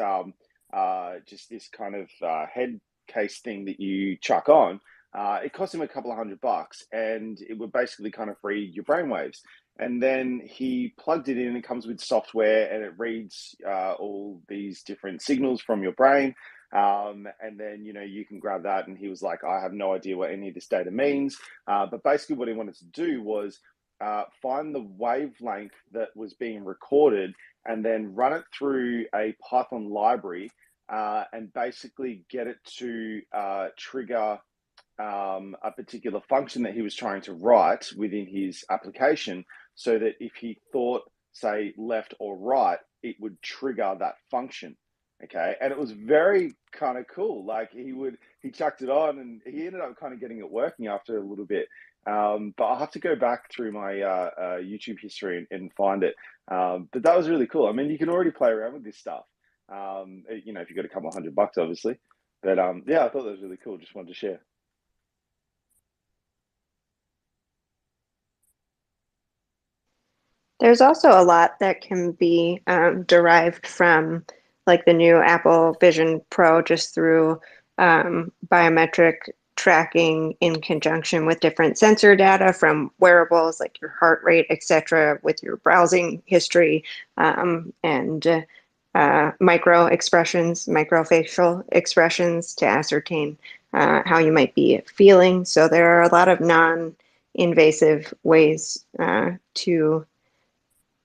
just this kind of head case thing that you chuck on. It cost him a couple of $100, and it would basically kind of read your brainwaves. And then he plugged it in. It comes with software, and it reads all these different signals from your brain. And then, you can grab that. And he was like, I have no idea what any of this data means. But basically what he wanted to do was find the wavelength that was being recorded and then run it through a Python library and basically get it to trigger a particular function that he was trying to write within his application, so that if he thought, say, left or right, it would trigger that function. Okay. And it was very kind of cool. Like he chucked it on and he ended up kind of getting it working after a little bit. But I'll have to go back through my YouTube history and find it. But that was really cool. I mean, you can already play around with this stuff. If you've got a couple $100, obviously. But yeah, I thought that was really cool. Just wanted to share. There's also a lot that can be derived from like the new Apple Vision Pro just through biometric tracking in conjunction with different sensor data from wearables like your heart rate, etc., with your browsing history and micro expressions, microfacial expressions to ascertain how you might be feeling. So there are a lot of non-invasive ways to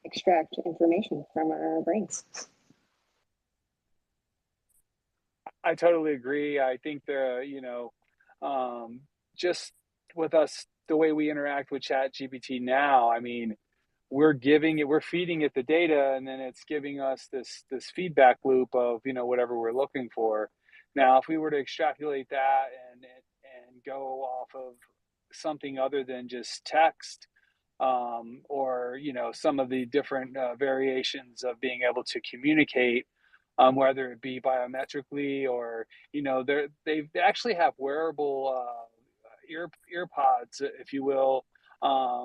extract information from our brains. I totally agree. I think just with us, the way we interact with Chat GPT now, I mean, we're feeding it the data, and then it's giving us this feedback loop of, whatever we're looking for. Now, if we were to extrapolate that and go off of something other than just text, or some of the different variations of being able to communicate, whether it be biometrically or they actually have wearable ear pods, if you will,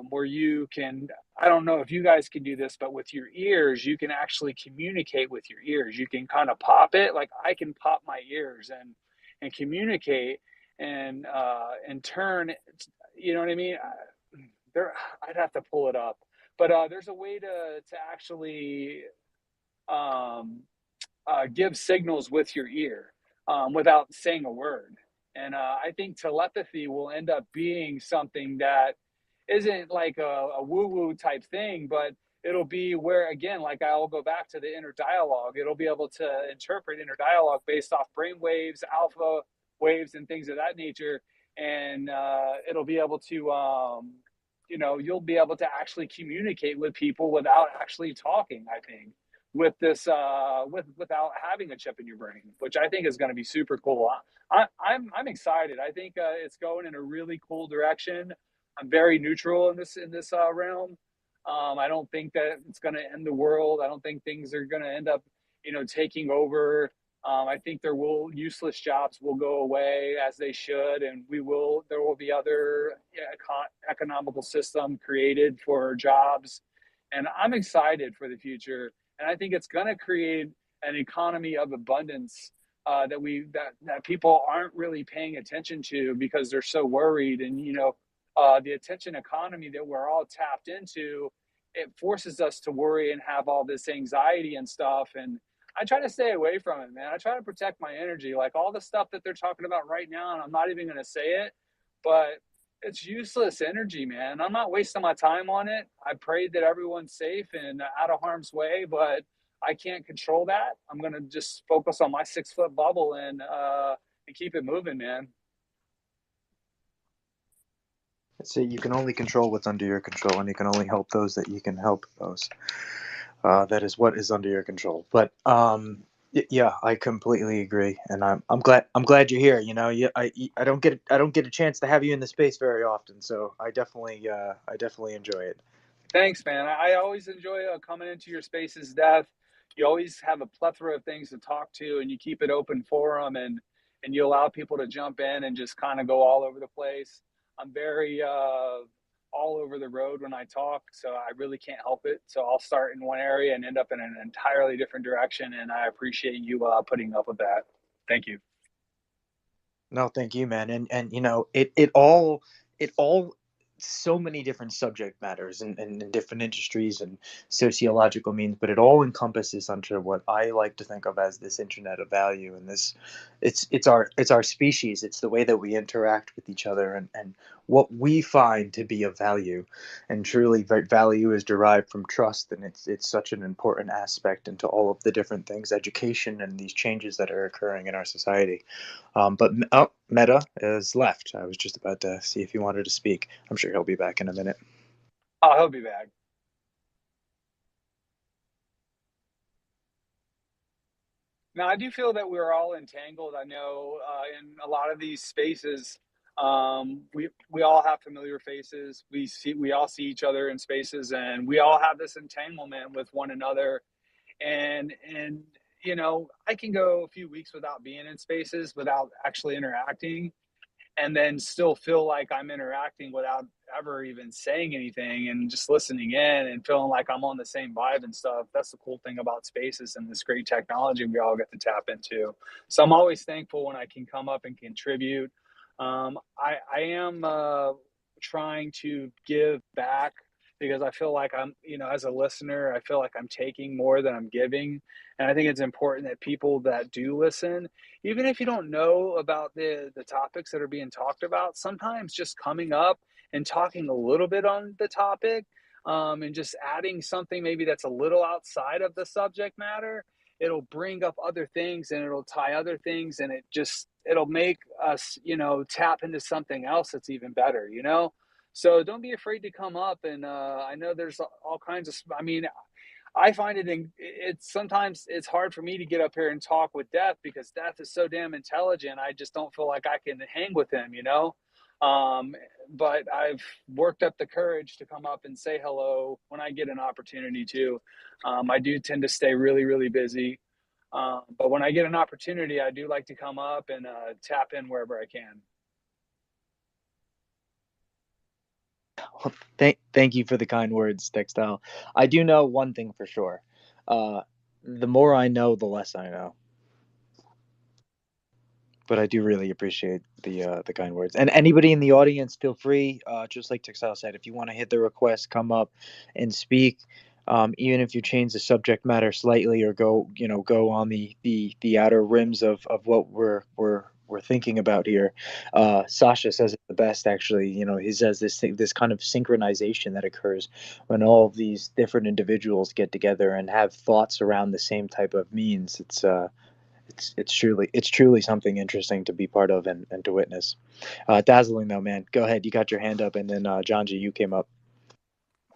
where you can, I don't know if you guys can do this, but with your ears you can actually communicate with your ears. You can kind of pop it, like I can pop my ears and communicate and turn, you know what I mean? There, I'd have to pull it up, but there's a way to actually give signals with your ear without saying a word. And I think telepathy will end up being something that isn't like a woo-woo type thing, but it'll be where, again, like I'll go back to the inner dialogue. It'll be able to interpret inner dialogue based off brain waves, alpha waves, and things of that nature. And it'll be able to, you'll be able to actually communicate with people without actually talking, I think, with this without having a chip in your brain, which I think is going to be super cool. I'm excited. I think it's going in a really cool direction. I'm very neutral in this realm. I don't think that it's going to end the world. I don't think things are going to end up taking over. I think useless jobs will go away, as they should, and there will be other economical system created for jobs, and I'm excited for the future. And I think it's going to create an economy of abundance that people aren't really paying attention to because they're so worried. And the attention economy that we're all tapped into, it forces us to worry and have all this anxiety and stuff. And I try to stay away from it, man. I try to protect my energy, like all the stuff that they're talking about right now. And I'm not even going to say it, but it's useless energy, man. I'm not wasting my time on it. I pray that everyone's safe and out of harm's way, but I can't control that. I'm going to just focus on my 6-foot bubble and keep it moving, man. So you can only control what's under your control, and you can only help those that you can help those. That is what is under your control. But yeah, I completely agree, and I'm glad you're here. I don't get a chance to have you in the space very often, so I definitely enjoy it. Thanks, man. I always enjoy coming into your spaces, Dev. You always have a plethora of things to talk to, and you keep it open for them, and you allow people to jump in and just kind of go all over the place. I'm very all over the road when I talk, so I really can't help it. So I'll start in one area and end up in an entirely different direction, and I appreciate you putting up with that. Thank you. No, thank you, man. And it all so many different subject matters and in different industries and sociological means, but it all encompasses under what I like to think of as this internet of value. And this it's our species. It's the way that we interact with each other and what we find to be of value. And truly value is derived from trust, and it's such an important aspect into all of the different things, education and these changes that are occurring in our society. But Meta is left. I was just about to see if he wanted to speak. I'm sure he'll be back in a minute. Oh, he'll be back. Now, I do feel that we're all entangled. I know in a lot of these spaces, we all have familiar faces. We all see each other in spaces, and we all have this entanglement with one another. And you know, I can go a few weeks without being in spaces, without actually interacting, and then still feel like I'm interacting without ever even saying anything and just listening in and feeling like I'm on the same vibe and stuff. That's the cool thing about spaces and this great technology we all get to tap into. So I'm always thankful when I can come up and contribute. I am trying to give back because I feel like I'm, you know, as a listener, I feel like I'm taking more than I'm giving. And I think it's important that people that do listen, even if you don't know about the topics that are being talked about, sometimes just coming up and talking a little bit on the topic, and just adding something maybe that's a little outside of the subject matter, it'll bring up other things and it'll tie other things, and it'll make us, you know, tap into something else that's even better, you know. So don't be afraid to come up, and I know there's all kinds of, I mean, I find it's sometimes it's hard for me to get up here and talk with Death because Death is so damn intelligent. I just don't feel like I can hang with him, you know. Um, but I've worked up the courage to come up and say hello when I get an opportunity to. I do tend to stay really, really busy, but when I get an opportunity, I do like to come up and tap in wherever I can. Well, thank you for the kind words, Textile. I do know one thing for sure. The more I know, the less I know. But I do really appreciate the kind words. And anybody in the audience, feel free. Just like Textile said, if you want to hit the request, come up and speak. Even if you change the subject matter slightly or go on the outer rims of what we're thinking about here. Sasha says it the best, actually. You know, he says this kind of synchronization that occurs when all of these different individuals get together and have thoughts around the same type of means. It's truly something interesting to be part of and to witness. Dazzling though, man. Go ahead. You got your hand up, and then Janji, you came up.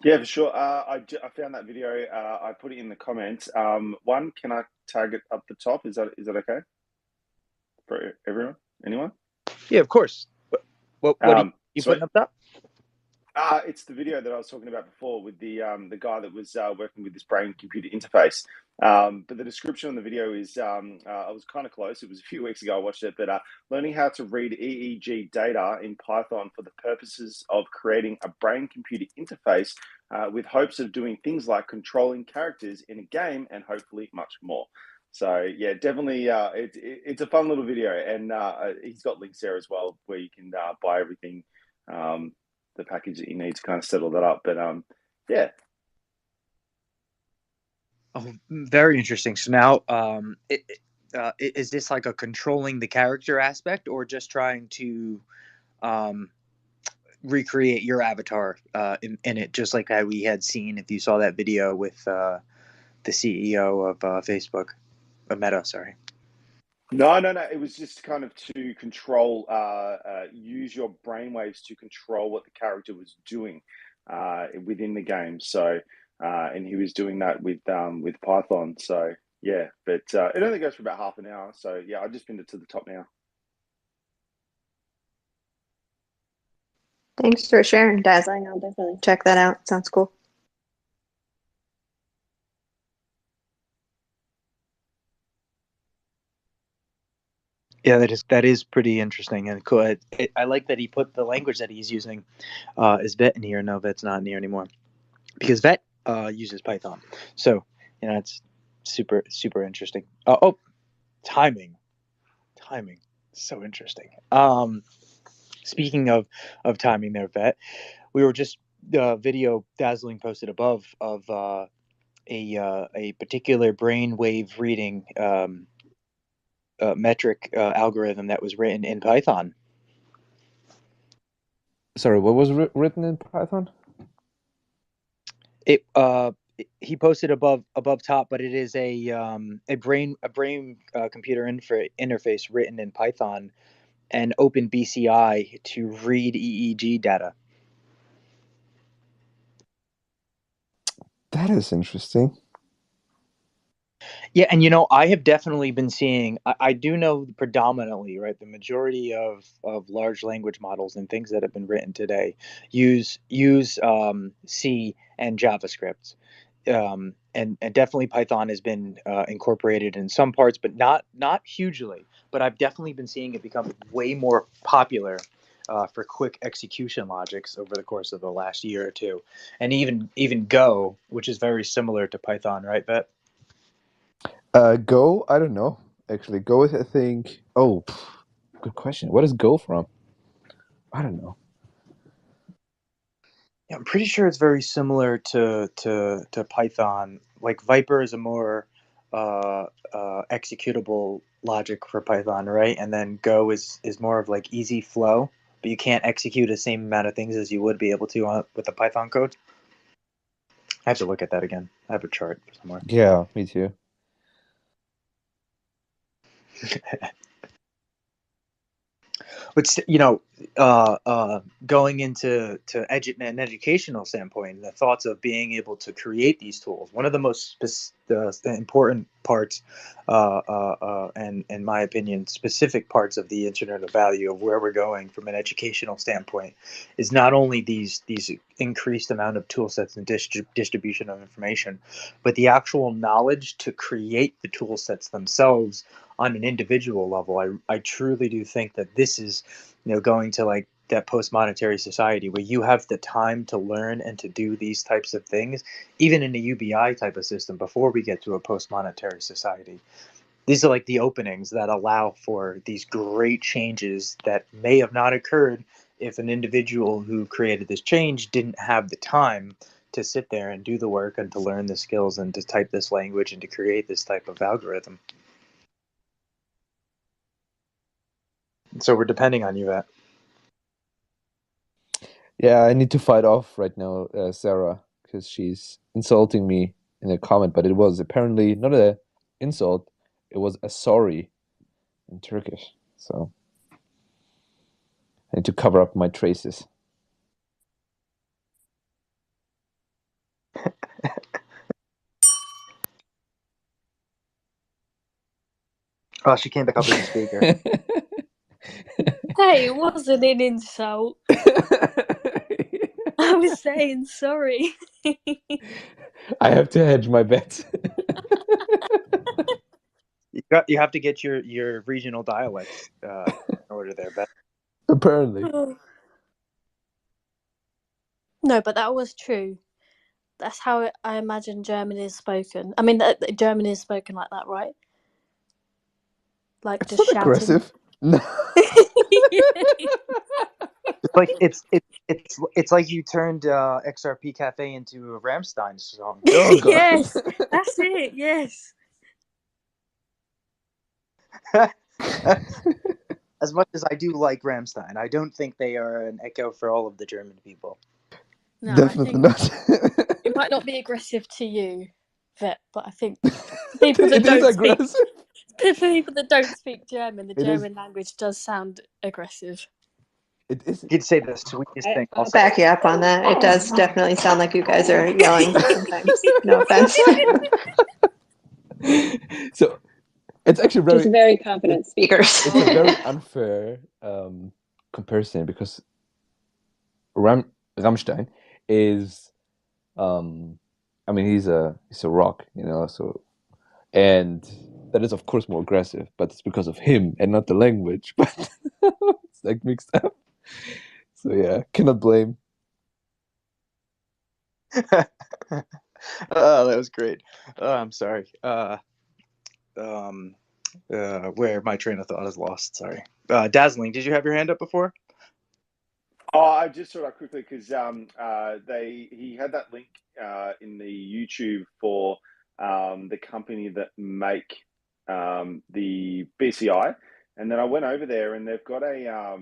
Yeah, for sure. I found that video. I put it in the comments. One, can I tag it up the top? Is that okay for everyone? Anyone? Yeah, of course. What you So putting up top? it's the video that I was talking about before with the guy that was working with this brain computer interface. But the description on the video is I was kind of close. It was a few weeks ago I watched it, but learning how to read EEG data in Python for the purposes of creating a brain computer interface with hopes of doing things like controlling characters in a game and hopefully much more. So yeah, definitely, it's a fun little video, and he's got links there as well where you can buy everything. The package that you need to kind of settle that up. But yeah. Oh, very interesting. So now, is this like a controlling the character aspect, or just trying to recreate your avatar in it, just like how we had seen if you saw that video with the CEO of Facebook, Meta, sorry. No. It was just kind of to control, use your brainwaves to control what the character was doing within the game. So, and he was doing that with Python. So yeah, but it only goes for about half an hour. So yeah, I just pinned it to the top now. Thanks for sharing, Dazzling. I'll definitely check that out. Sounds cool. Yeah, that is pretty interesting and cool. I like that he put the language that he's using as Vet in here. No, Vet's not in here anymore because Vet uses Python. So you know it's super interesting. Timing, so interesting. Speaking of timing, there, Vet, we were just video Dazzling posted above of a particular brainwave reading metric algorithm that was written in Python. Sorry, what was written in Python? It he posted above top, but it is a brain computer interface written in Python and OpenBCI to read EEG data. That is interesting. Yeah, and I have definitely been seeing. I do know predominantly, right, the majority of large language models and things that have been written today use C and JavaScript. and definitely Python has been incorporated in some parts, but not hugely. But I've definitely been seeing it become way more popular for quick execution logics over the course of the last year or two, and even Go, which is very similar to Python, right, Bet? Go, I don't know. Actually, Go is, I think. Oh, good question. What is Go from? I don't know. Yeah, I'm pretty sure it's very similar to Python. Like Viper is a more executable logic for Python, right? And then Go is more of like easy flow, but you can't execute the same amount of things as you would be able to with the Python code. I have to look at that again. I have a chart somewhere. Yeah, me too. But going into an educational standpoint, the thoughts of being able to create these tools. One of the most important parts, and in my opinion, specific parts of the Internet of Value of where we're going from an educational standpoint, is not only these increased amount of tool sets and distribution of information, but the actual knowledge to create the tool sets themselves on an individual level. I truly do think that this is, going to like that post-monetary society where you have the time to learn and to do these types of things, even in a UBI type of system before we get to a post-monetary society. These are like the openings that allow for these great changes that may have not occurred if an individual who created this change didn't have the time to sit there and do the work and to learn the skills and to type this language and to create this type of algorithm. So we're depending on you, Vat. Yeah, I need to fight off right now, Sarah, because she's insulting me in a comment, but it was apparently not a insult, it was a sorry in Turkish. So I need to cover up my traces. Oh, she came back up as a speaker. Hey, it wasn't an insult. I was saying sorry. I have to hedge my bets. You have to get your regional dialects in order there, Beth. Apparently. No, but that was true. That's how I imagine German is spoken. I mean, German is spoken like that, right? Like It's just not shouting. aggressive. No. It's like you turned XRP Cafe into a Rammstein song. Oh god. Yes, that's it. Yes. As much as I do like Rammstein, I don't think they are an echo for all of the German people. No, Definitely not. It might not be aggressive to you, Vet, but I think people that It is aggressive. people that don't speak German, the It is. German language does sound aggressive. It is. You'd say the sweetest thing. I'll back you up on that. It does definitely sound like you guys are yelling sometimes. No offense. So it's actually very. Just very confident speakers. It's a very unfair comparison because Rammstein is, I mean, he's a rock, so, and that is of course more aggressive, but it's because of him and not the language. But it's like mixed up. So yeah, cannot blame. Oh, that was great. I'm sorry. Where my train of thought is lost. Sorry. Dazzling, did you have your hand up before? Oh, I just saw that quickly because he had that link in the YouTube for the company that make the BCI, and then I went over there and they've got a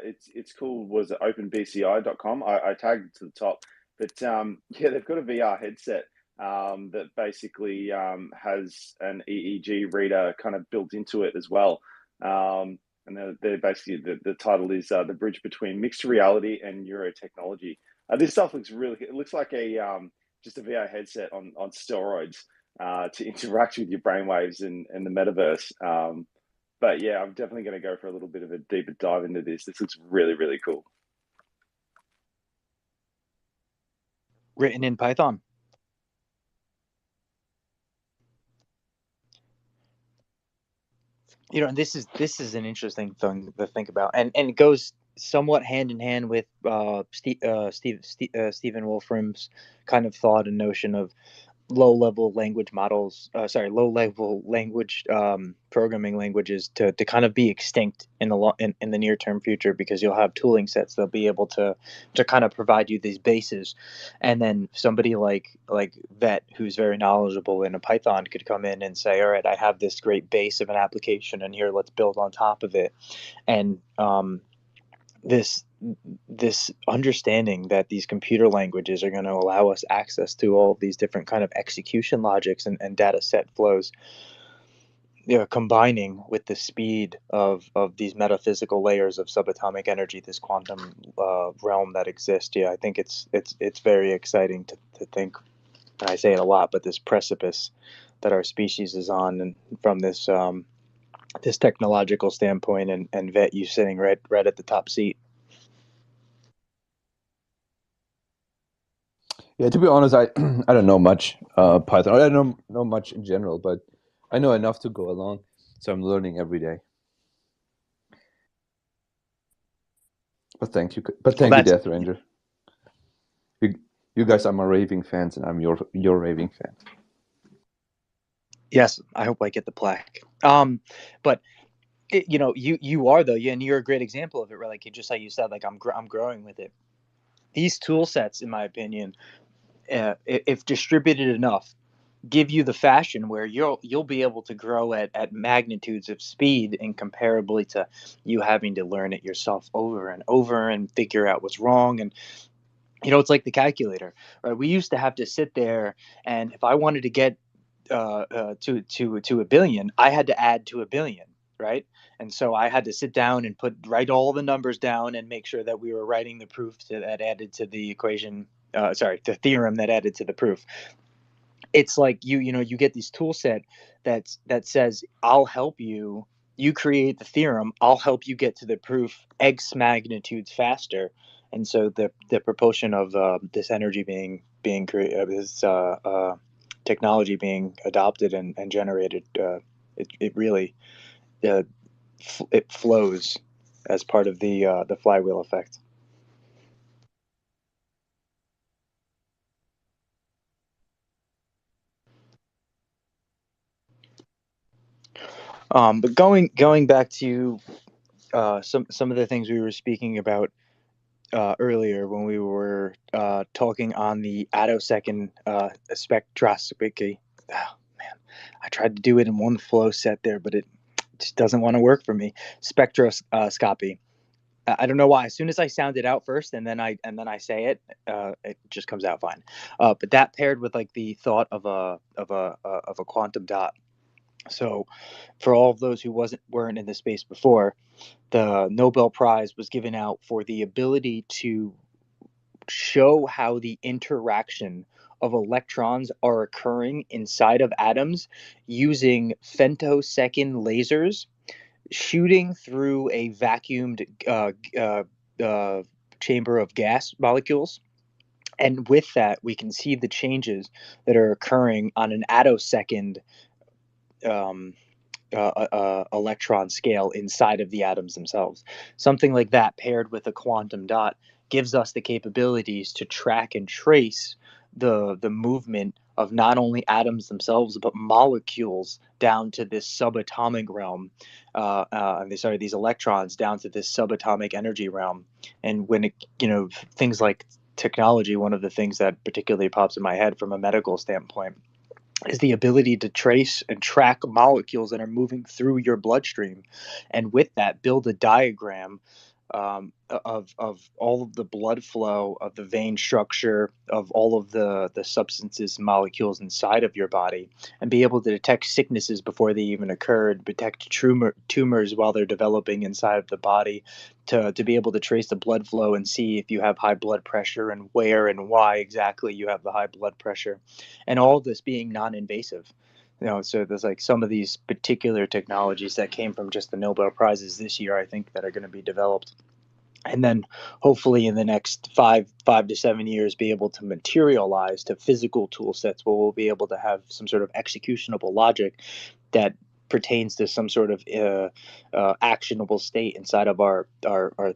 it's called, was it openbci.com? I tagged it to the top, but yeah, they've got a VR headset that basically has an EEG reader kind of built into it as well. And they're basically, the title is The Bridge Between Mixed Reality and Neurotechnology. This stuff looks really, it looks like just a VR headset on steroids to interact with your brainwaves and the metaverse. But yeah, I'm definitely going to go for a little bit of a deeper dive into this. This looks really, really cool. Written in Python. And this is an interesting thing to think about, and it goes somewhat hand in hand with Stephen Wolfram's kind of thought and notion of low-level language models, low-level language programming languages to kind of be extinct in the near-term future, because you'll have tooling sets that'll be able to kind of provide you these bases, and then somebody like Vet, who's very knowledgeable in a Python, could come in and say, all right, I have this great base of an application, and here, let's build on top of it. And this this understanding that these computer languages are going to allow us access to all of these different kind of execution logics and data set flows, combining with the speed of these metaphysical layers of subatomic energy, this quantum realm that exists. I think it's very exciting to think, and I say it a lot, but this precipice that our species is on, and from this this technological standpoint, and Vet, you sitting right at the top seat. Yeah, to be honest, I I don't know much Python. I don't know much in general, but I know enough to go along. So I'm learning every day. But thank you, Death Ranger. You guys are my raving fans, and I'm your raving fan. Yes, I hope I get the plaque. But you are, though, and you're a great example of it, right? Like, just like you said, like I'm growing with it. These tool sets, in my opinion, if distributed enough, give you the fashion where you'll be able to grow at magnitudes of speed, incomparably to you having to learn it yourself over and over and figure out what's wrong. And it's like the calculator, right? We used to have to sit there, and if I wanted to get to a billion, I had to add to a billion, right? And so I had to sit down and write all the numbers down and make sure that we were writing the proof that added to the equation. The theorem that added to the proof. It's like you get this tool set that says, I'll help you. You create the theorem. I'll help you get to the proof X magnitudes faster. And so the propulsion of this energy being created, this technology being adopted and generated, it really it flows as part of the flywheel effect. But going back to some of the things we were speaking about earlier when we were talking on the attosecond spectroscopy. Oh, man, I tried to do it in one flow set there, but it just doesn't want to work for me. Spectroscopy. I don't know why. As soon as I sound it out first, and then I say it, it just comes out fine. But that paired with like the thought of a quantum dot. So, for all of those who weren't in the space before, the Nobel Prize was given out for the ability to show how the interaction of electrons are occurring inside of atoms using femtosecond lasers shooting through a vacuumed chamber of gas molecules. And with that, we can see the changes that are occurring on an attosecond um, electron scale inside of the atoms themselves. Something like that paired with a quantum dot gives us the capabilities to track and trace the movement of not only atoms themselves but molecules down to this subatomic realm. These electrons down to this subatomic energy realm. And when things like technology, one of the things that particularly pops in my head from a medical standpoint is the ability to trace and track molecules that are moving through your bloodstream, and with that, build a diagram of all of the blood flow, of the vein structure, of all of the substances and molecules inside of your body, and be able to detect sicknesses before they even occur, detect tumors while they're developing inside of the body, to be able to trace the blood flow and see if you have high blood pressure and where and why exactly you have the high blood pressure, and all of this being non-invasive. So there's like some of these particular technologies that came from just the Nobel Prizes this year, I think, that are going to be developed. And then hopefully in the next 5 to 7 years be able to materialize to physical tool sets where we'll be able to have some sort of executionable logic that pertains to some sort of actionable state inside of our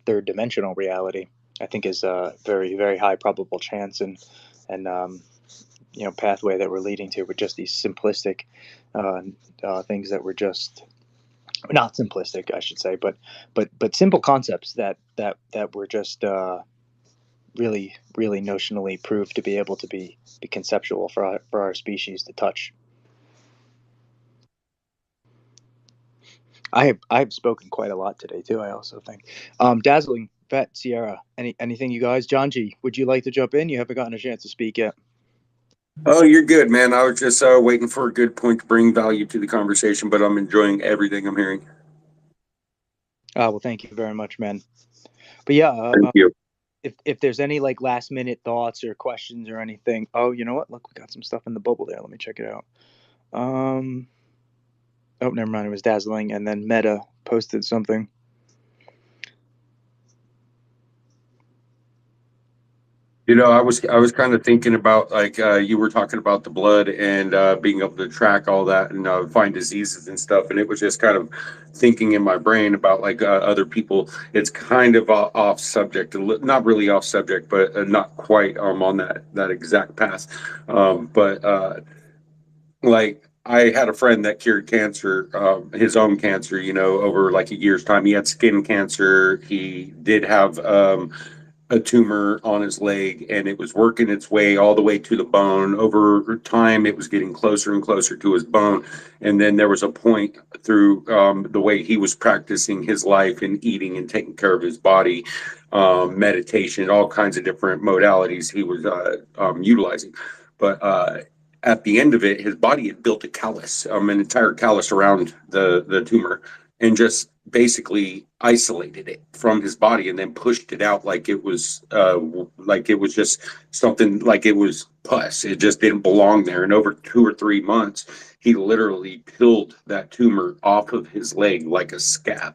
third dimensional reality, I think is a very, very high probable chance and pathway that we're leading to with just these simplistic things that were just not simplistic, I should say, but simple concepts that were just really, really notionally proved to be able to be conceptual for our species to touch. I've spoken quite a lot today too. I also think, Dazzling, Vet, Sierra, anything you guys, John G, would you like to jump in? You haven't gotten a chance to speak yet. Oh, you're good, man. I was just waiting for a good point to bring value to the conversation, but I'm enjoying everything I'm hearing. Well, thank you very much, man. But yeah, Thank you. If there's any like last minute thoughts or questions or anything, oh, you know what? Look, we got some stuff in the bubble there. Let me check it out. Oh, never mind. It was Dazzling, and then Meta posted something. I was kind of thinking about like you were talking about the blood and being able to track all that and find diseases and stuff, and it was just kind of thinking in my brain about like other people. It's kind of off subject, not really off subject, but not quite on that exact path. But like I had a friend that cured cancer, his own cancer, over like a year's time. He had skin cancer. He did have a tumor on his leg, and it was working its way all the way to the bone. Over time, it was getting closer and closer to his bone. And then there was a point through the way he was practicing his life and eating and taking care of his body, meditation, all kinds of different modalities he was utilizing. But at the end of it, his body had built a callus, an entire callus around the tumor, and just basically isolated it from his body and then pushed it out like it was just something, like it was pus. It just didn't belong there. And over 2 or 3 months, he literally peeled that tumor off of his leg like a scab.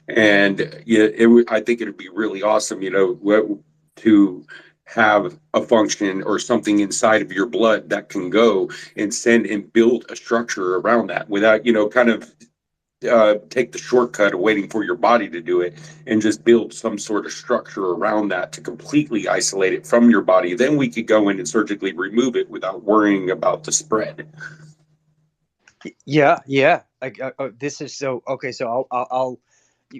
And I think it'd be really awesome, to have a function or something inside of your blood that can go and send and build a structure around that without, kind of take the shortcut of waiting for your body to do it, and just build some sort of structure around that to completely isolate it from your body. Then we could go in and surgically remove it without worrying about the spread. Yeah. This is so okay. So I'll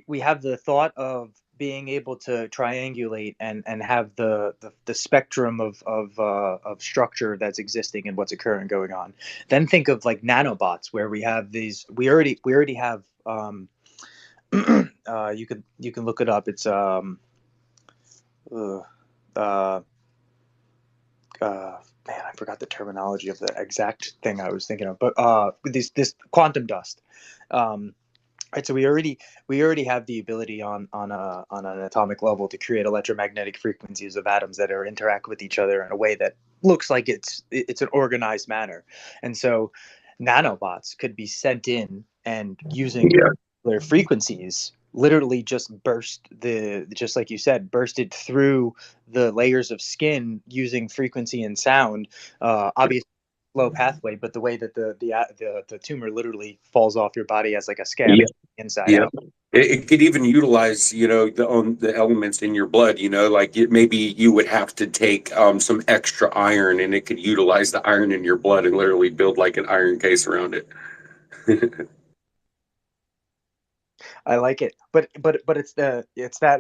we have the thought of being able to triangulate and have the spectrum of structure that's existing and what's occurring going on. Then think of like nanobots, where we have these. We already have. You can look it up. It's uh, uh, man, I forgot the terminology of the exact thing I was thinking of, but this quantum dust. Right, so we already have the ability on an atomic level to create electromagnetic frequencies of atoms that are interact with each other in a way that looks like it's an organized manner, and so nanobots could be sent in and using their frequencies literally just like you said, bursted through the layers of skin using frequency and sound. Obviously slow pathway, but the way that the tumor literally falls off your body as like a scab inside out. It could even utilize, the elements in your blood. Like maybe you would have to take some extra iron, and it could utilize the iron in your blood and literally build like an iron case around it. I like it, but it's that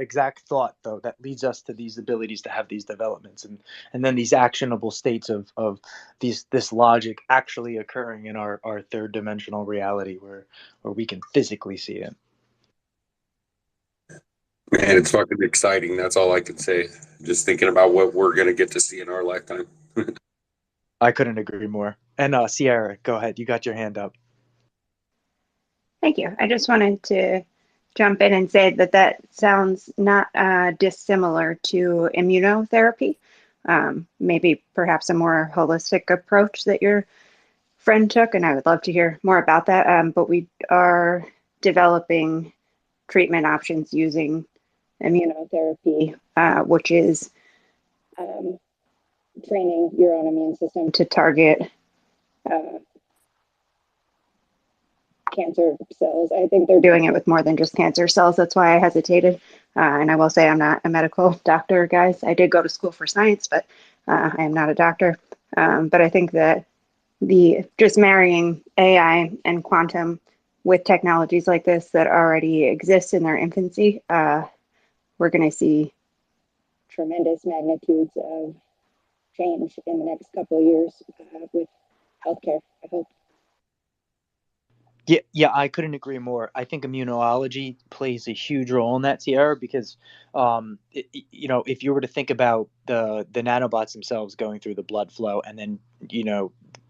exact thought though that leads us to these abilities to have these developments and then these actionable states of this logic actually occurring in our third dimensional reality where we can physically see it. Man, it's fucking exciting. That's all I can say. Just thinking about what we're gonna get to see in our lifetime. I couldn't agree more. And Sierra, go ahead. You got your hand up. Thank you. I just wanted to jump in and say that sounds not dissimilar to immunotherapy. Maybe perhaps a more holistic approach that your friend took, and I would love to hear more about that. But we are developing treatment options using immunotherapy, which is training your own immune system to target cancer cells. I think they're doing it with more than just cancer cells. That's why I hesitated. And I will say I'm not a medical doctor, guys. I did go to school for science, but I am not a doctor. But I think that the just marrying AI and quantum with technologies like this that already exist in their infancy, we're going to see tremendous magnitudes of change in the next couple of years with healthcare, I hope. Yeah, I couldn't agree more. I think immunology plays a huge role in that, Sierra, because, if you were to think about the nanobots themselves going through the blood flow and then,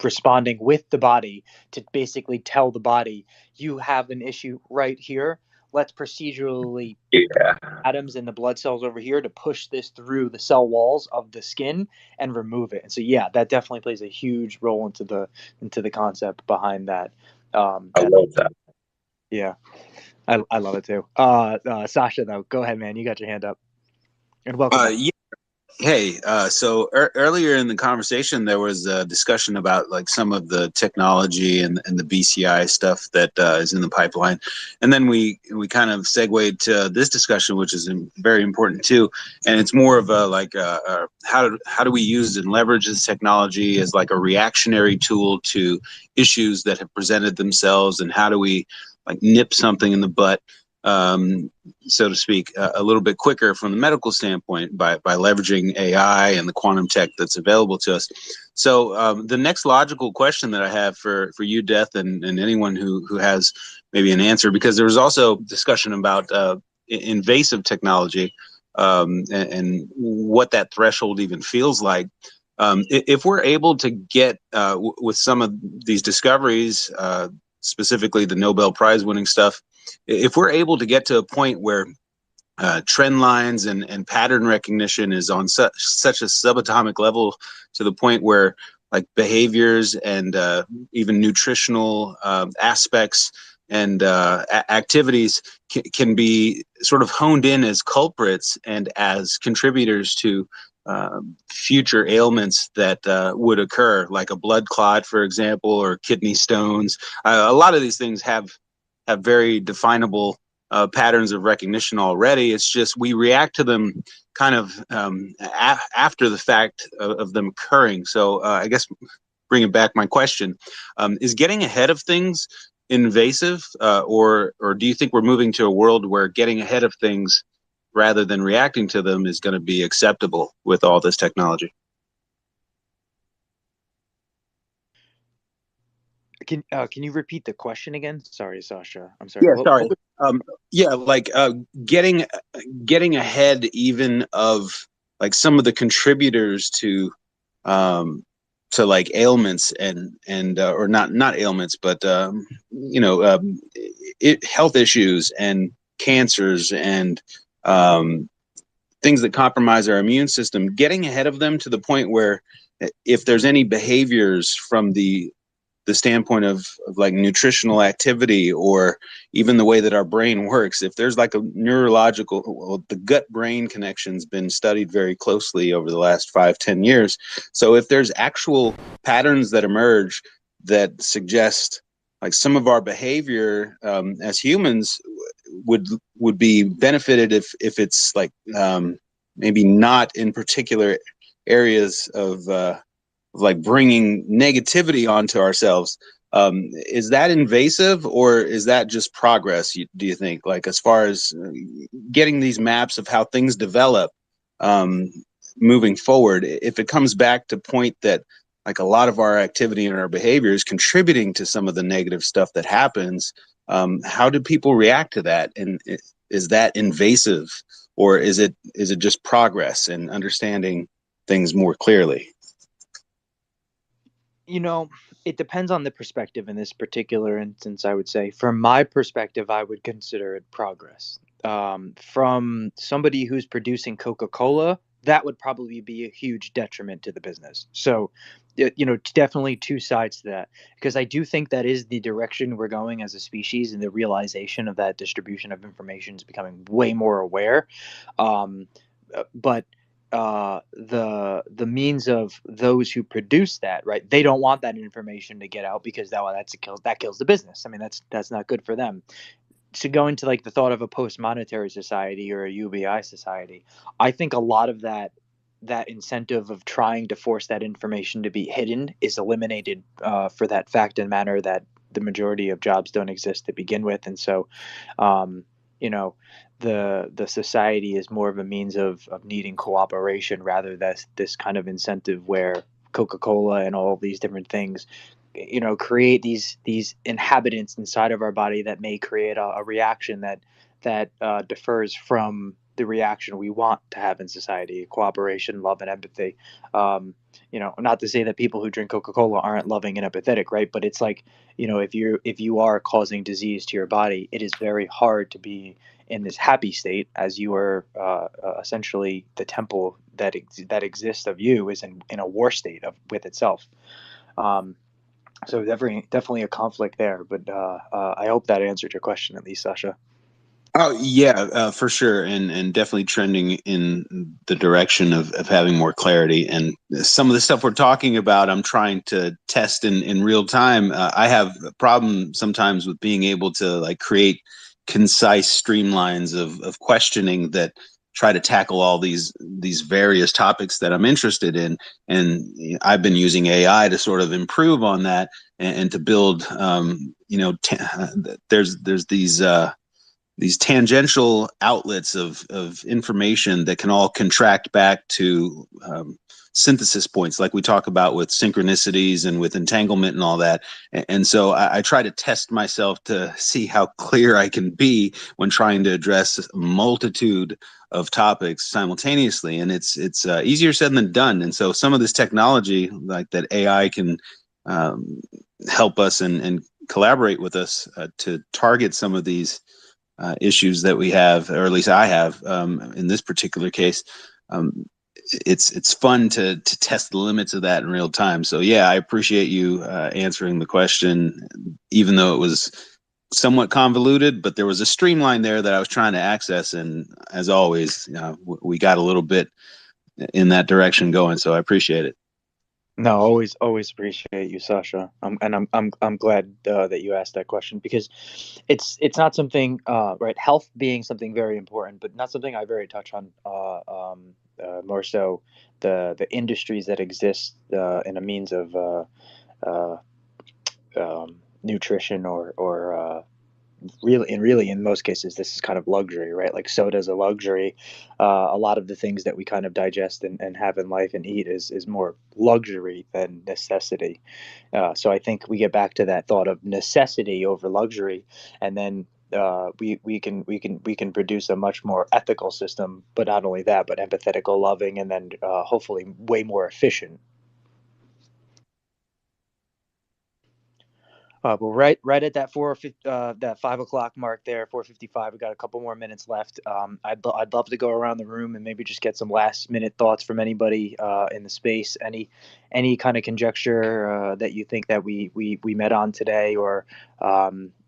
responding with the body to basically tell the body, you have an issue right here. Let's procedurally Yeah. atoms in the blood cells over here to push this through the cell walls of the skin and remove it. And so, yeah, that definitely plays a huge role into the concept behind that. I love that. Yeah, I love it too. Sasha, though, go ahead, man. You got your hand up, and welcome back. Yeah. Hey, so earlier in the conversation, there was a discussion about like some of the technology and the BCI stuff that is in the pipeline, and then we kind of segued to this discussion, which is very important too. And it's more of a like how do we use and leverage this technology as like a reactionary tool to issues that have presented themselves, and how do we like nip something in the butt, so to speak, a little bit quicker from the medical standpoint by leveraging AI and the quantum tech that's available to us. So the next logical question that I have for you, Death, and anyone who has maybe an answer, because there was also discussion about invasive technology, and what that threshold even feels like. If we're able to get with some of these discoveries, specifically the Nobel Prize winning stuff, if we're able to get to a point where trend lines and pattern recognition is on such a subatomic level, to the point where like behaviors and even nutritional aspects and activities can be sort of honed in as culprits and as contributors to future ailments that would occur, like a blood clot, for example, or kidney stones. A lot of these things have very definable patterns of recognition already. It's just we react to them kind of after the fact of them occurring. So I guess bringing back my question, is getting ahead of things invasive, or do you think we're moving to a world where getting ahead of things rather than reacting to them is going to be acceptable with all this technology? Can you repeat the question again? Sorry, Sasha. I'm sorry. Yeah, sorry. Yeah, like getting ahead even of like some of the contributors to like ailments and or not ailments, but health issues and cancers and things that compromise our immune system. Getting ahead of them to the point where if there's any behaviors from the standpoint of like nutritional activity, or even the way that our brain works, if there's like a neurological, well, the gut brain connection's been studied very closely over the last 5-10 years. So if there's actual patterns that emerge that suggest like some of our behavior as humans would be benefited if it's like maybe not in particular areas of like bringing negativity onto ourselves, is that invasive, or is that just progress, do you think, like as far as getting these maps of how things develop moving forward? If it comes back to point that like a lot of our activity and our behavior is contributing to some of the negative stuff that happens, how do people react to that? And is that invasive, or is it just progress and understanding things more clearly? It depends on the perspective in this particular instance. I would say, from my perspective, I would consider it progress. From somebody who's producing Coca-Cola, that would probably be a huge detriment to the business. So, definitely two sides to that, because I do think that is the direction we're going as a species, and the realization of that distribution of information is becoming way more aware. But the means of those who produce that, right? They don't want that information to get out because that kills the business. I mean, that's not good for them. To go into like the thought of a post-monetary society or a UBI society, I think a lot of that incentive of trying to force that information to be hidden is eliminated for that fact and matter that the majority of jobs don't exist to begin with, and so um, you know the society is more of a means of needing cooperation rather than this kind of incentive where Coca-Cola and all these different things create these inhabitants inside of our body that may create a reaction that differs from the reaction we want to have in society: cooperation, love, and empathy. Not to say that people who drink Coca-Cola aren't loving and empathetic, right? But it's like, if you are causing disease to your body, it is very hard to be in this happy state, as you are essentially the temple that exists of you is in a war state with itself. um, so definitely a conflict there, but I hope that answered your question at least, Sasha. Oh yeah, for sure, and definitely trending in the direction of having more clarity. And some of the stuff we're talking about, I'm trying to test in real time. I have a problem sometimes with being able to like create concise streamlines of questioning that try to tackle all these various topics that I'm interested in. And I've been using AI to sort of improve on that and to build. There's these tangential outlets of information that can all contract back to synthesis points, like we talk about with synchronicities and with entanglement and all that. And so I try to test myself to see how clear I can be when trying to address a multitude of topics simultaneously. And it's easier said than done. And so some of this technology, like that AI can help us and collaborate with us to target some of these issues that we have, or at least I have, in this particular case. It's fun to test the limits of that in real time. So yeah, I appreciate you answering the question, even though it was somewhat convoluted, but there was a streamline there that I was trying to access, and as always, we got a little bit in that direction going. So I appreciate it. No, always appreciate you, Sasha. I'm glad that you asked that question, because it's not something, right? Health being something very important, but not something I very touch on. More so the industries that exist in a means of uh, nutrition or really in most cases this is kind of luxury, right? Like soda's a luxury. A lot of the things that we kind of digest and have in life and eat is more luxury than necessity. So I think we get back to that thought of necessity over luxury, and then we can produce a much more ethical system, but not only that, but empathetical, loving, and then hopefully way more efficient. But right at that 5 o'clock mark there, 4:55. We got a couple more minutes left. I'd love to go around the room and maybe just get some last minute thoughts from anybody in the space. Any kind of conjecture that you think that we met on today, or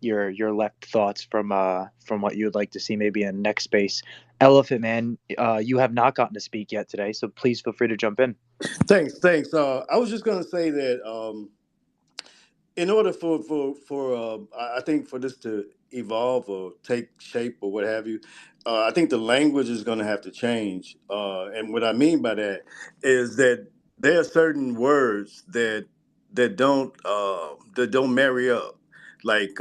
your left thoughts from what you would like to see maybe in the next space. Elephant Man, you have not gotten to speak yet today, so please feel free to jump in. Thanks. I was just going to say that in order for I think for this to evolve or take shape or what have you, I think the language is going to have to change. And what I mean by that is that there are certain words that don't marry up, like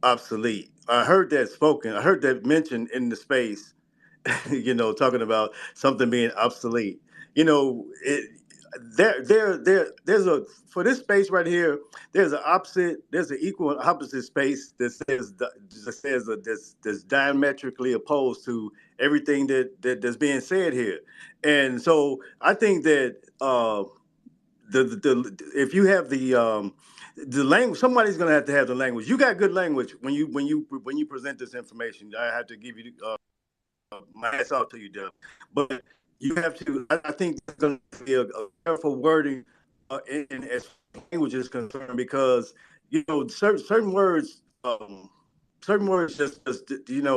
obsolete. I heard that spoken. I heard that mentioned in the space. Talking about something being obsolete. There's a for this space right here. There's an opposite. There's an equal and opposite space that's diametrically opposed to everything that's being said here. And so I think that if you have the language, somebody's going to have the language. You got good language when you present this information. I have to give you my hats off to you, Doug. But you have to. I think there's going to be a careful wording as language is concerned, because certain words certain words just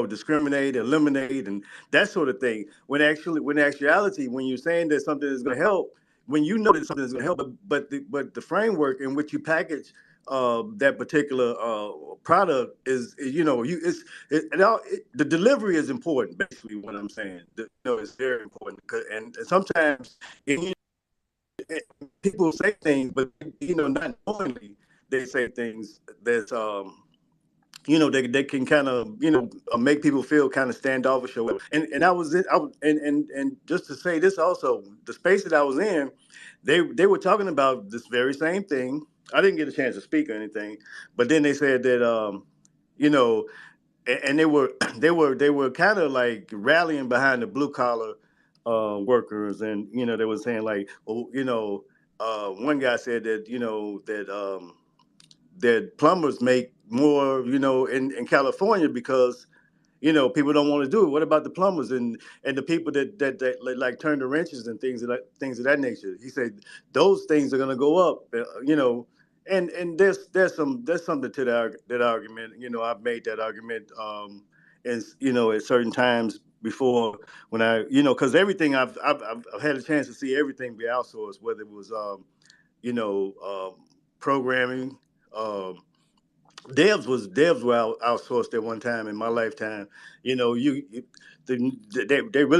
discriminate, eliminate, and that sort of thing. When actuality, when you're saying that something is going to help, when you know that something is going to help, but the framework in which you package that particular product is the delivery is important. Basically, what I'm saying, it's very important. And sometimes people say things, but not knowingly they say things that's they can kind of make people feel kind of standoffish or whatever. And I was and just to say this also, the space that I was in, they were talking about this very same thing. I didn't get a chance to speak or anything, but then they said that you know and they were they were kind of like rallying behind the blue collar workers, and they were saying like, well, one guy said that that plumbers make more, in California because people don't want to do it. What about the plumbers and the people that like turn the wrenches and things of that nature? He said those things are going to go up, and there's something to that argument. I've made that argument, and at certain times before when I, because everything I've had a chance to see everything be outsourced, whether it was you know programming. Um, devs were outsourced at one time in my lifetime. They really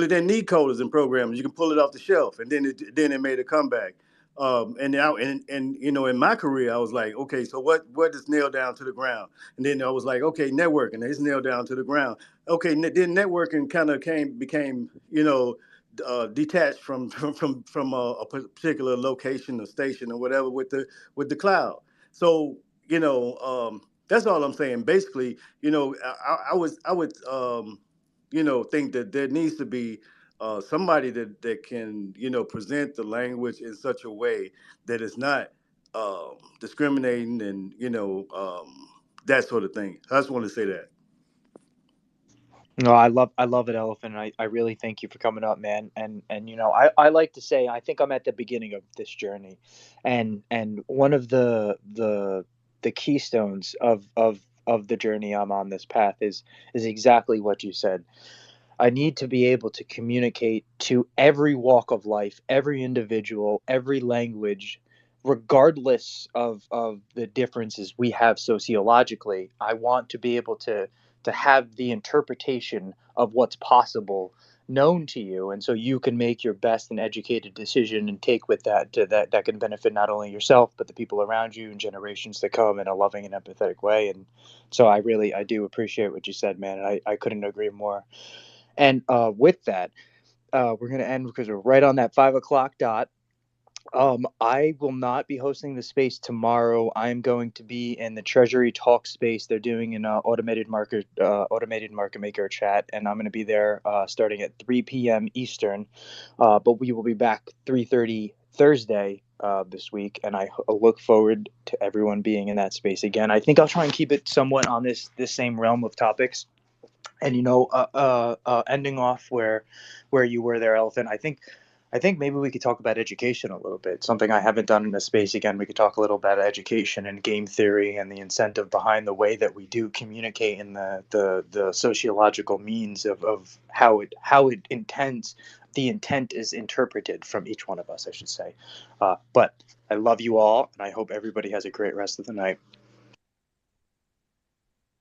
didn't need coders and programmers. You can pull it off the shelf, and then it made a comeback. In my career, I was like, okay, so what is nailed down to the ground? And then I was like, okay, networking, it's nailed down to the ground. Okay, then networking kind of became detached from a particular location or station or whatever with the cloud. So that's all I'm saying. Basically, I would think that there needs to be somebody that can, present the language in such a way that it's not discriminating and, that sort of thing. I just want to say that. No, I love it, Elephant. I really thank you for coming up, man. And I like to say I think I'm at the beginning of this journey, and one of the keystones of the journey I'm on this path is exactly what you said. I need to be able to communicate to every walk of life, every individual, every language, regardless of the differences we have sociologically. I want to be able to have the interpretation of what's possible known to you, and so you can make your best and educated decision and take with that that can benefit not only yourself but the people around you and generations to come in a loving and empathetic way. And so I do appreciate what you said, man. I couldn't agree more. And with that, we're going to end because we're right on that 5 o'clock dot. I will not be hosting the space tomorrow. I'm going to be in the Treasury Talk space. They're doing an automated market maker chat, and I'm going to be there starting at 3 p.m. Eastern. But we will be back 3:30 Thursday this week, and I look forward to everyone being in that space again. I think I'll try and keep it somewhat on this same realm of topics. And ending off where you were there, Elephant. I think maybe we could talk about education a little bit. Something I haven't done in this space. Again, we could talk a little about education and game theory and the incentive behind the way that we do communicate and the sociological means of how it intends. The intent is interpreted from each one of us, I should say. But I love you all, and I hope everybody has a great rest of the night.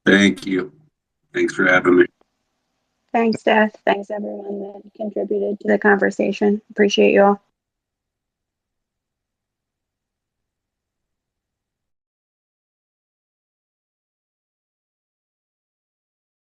Thank you. Thanks for having me. Thanks, Death. Thanks, everyone that contributed to the conversation. Appreciate you all.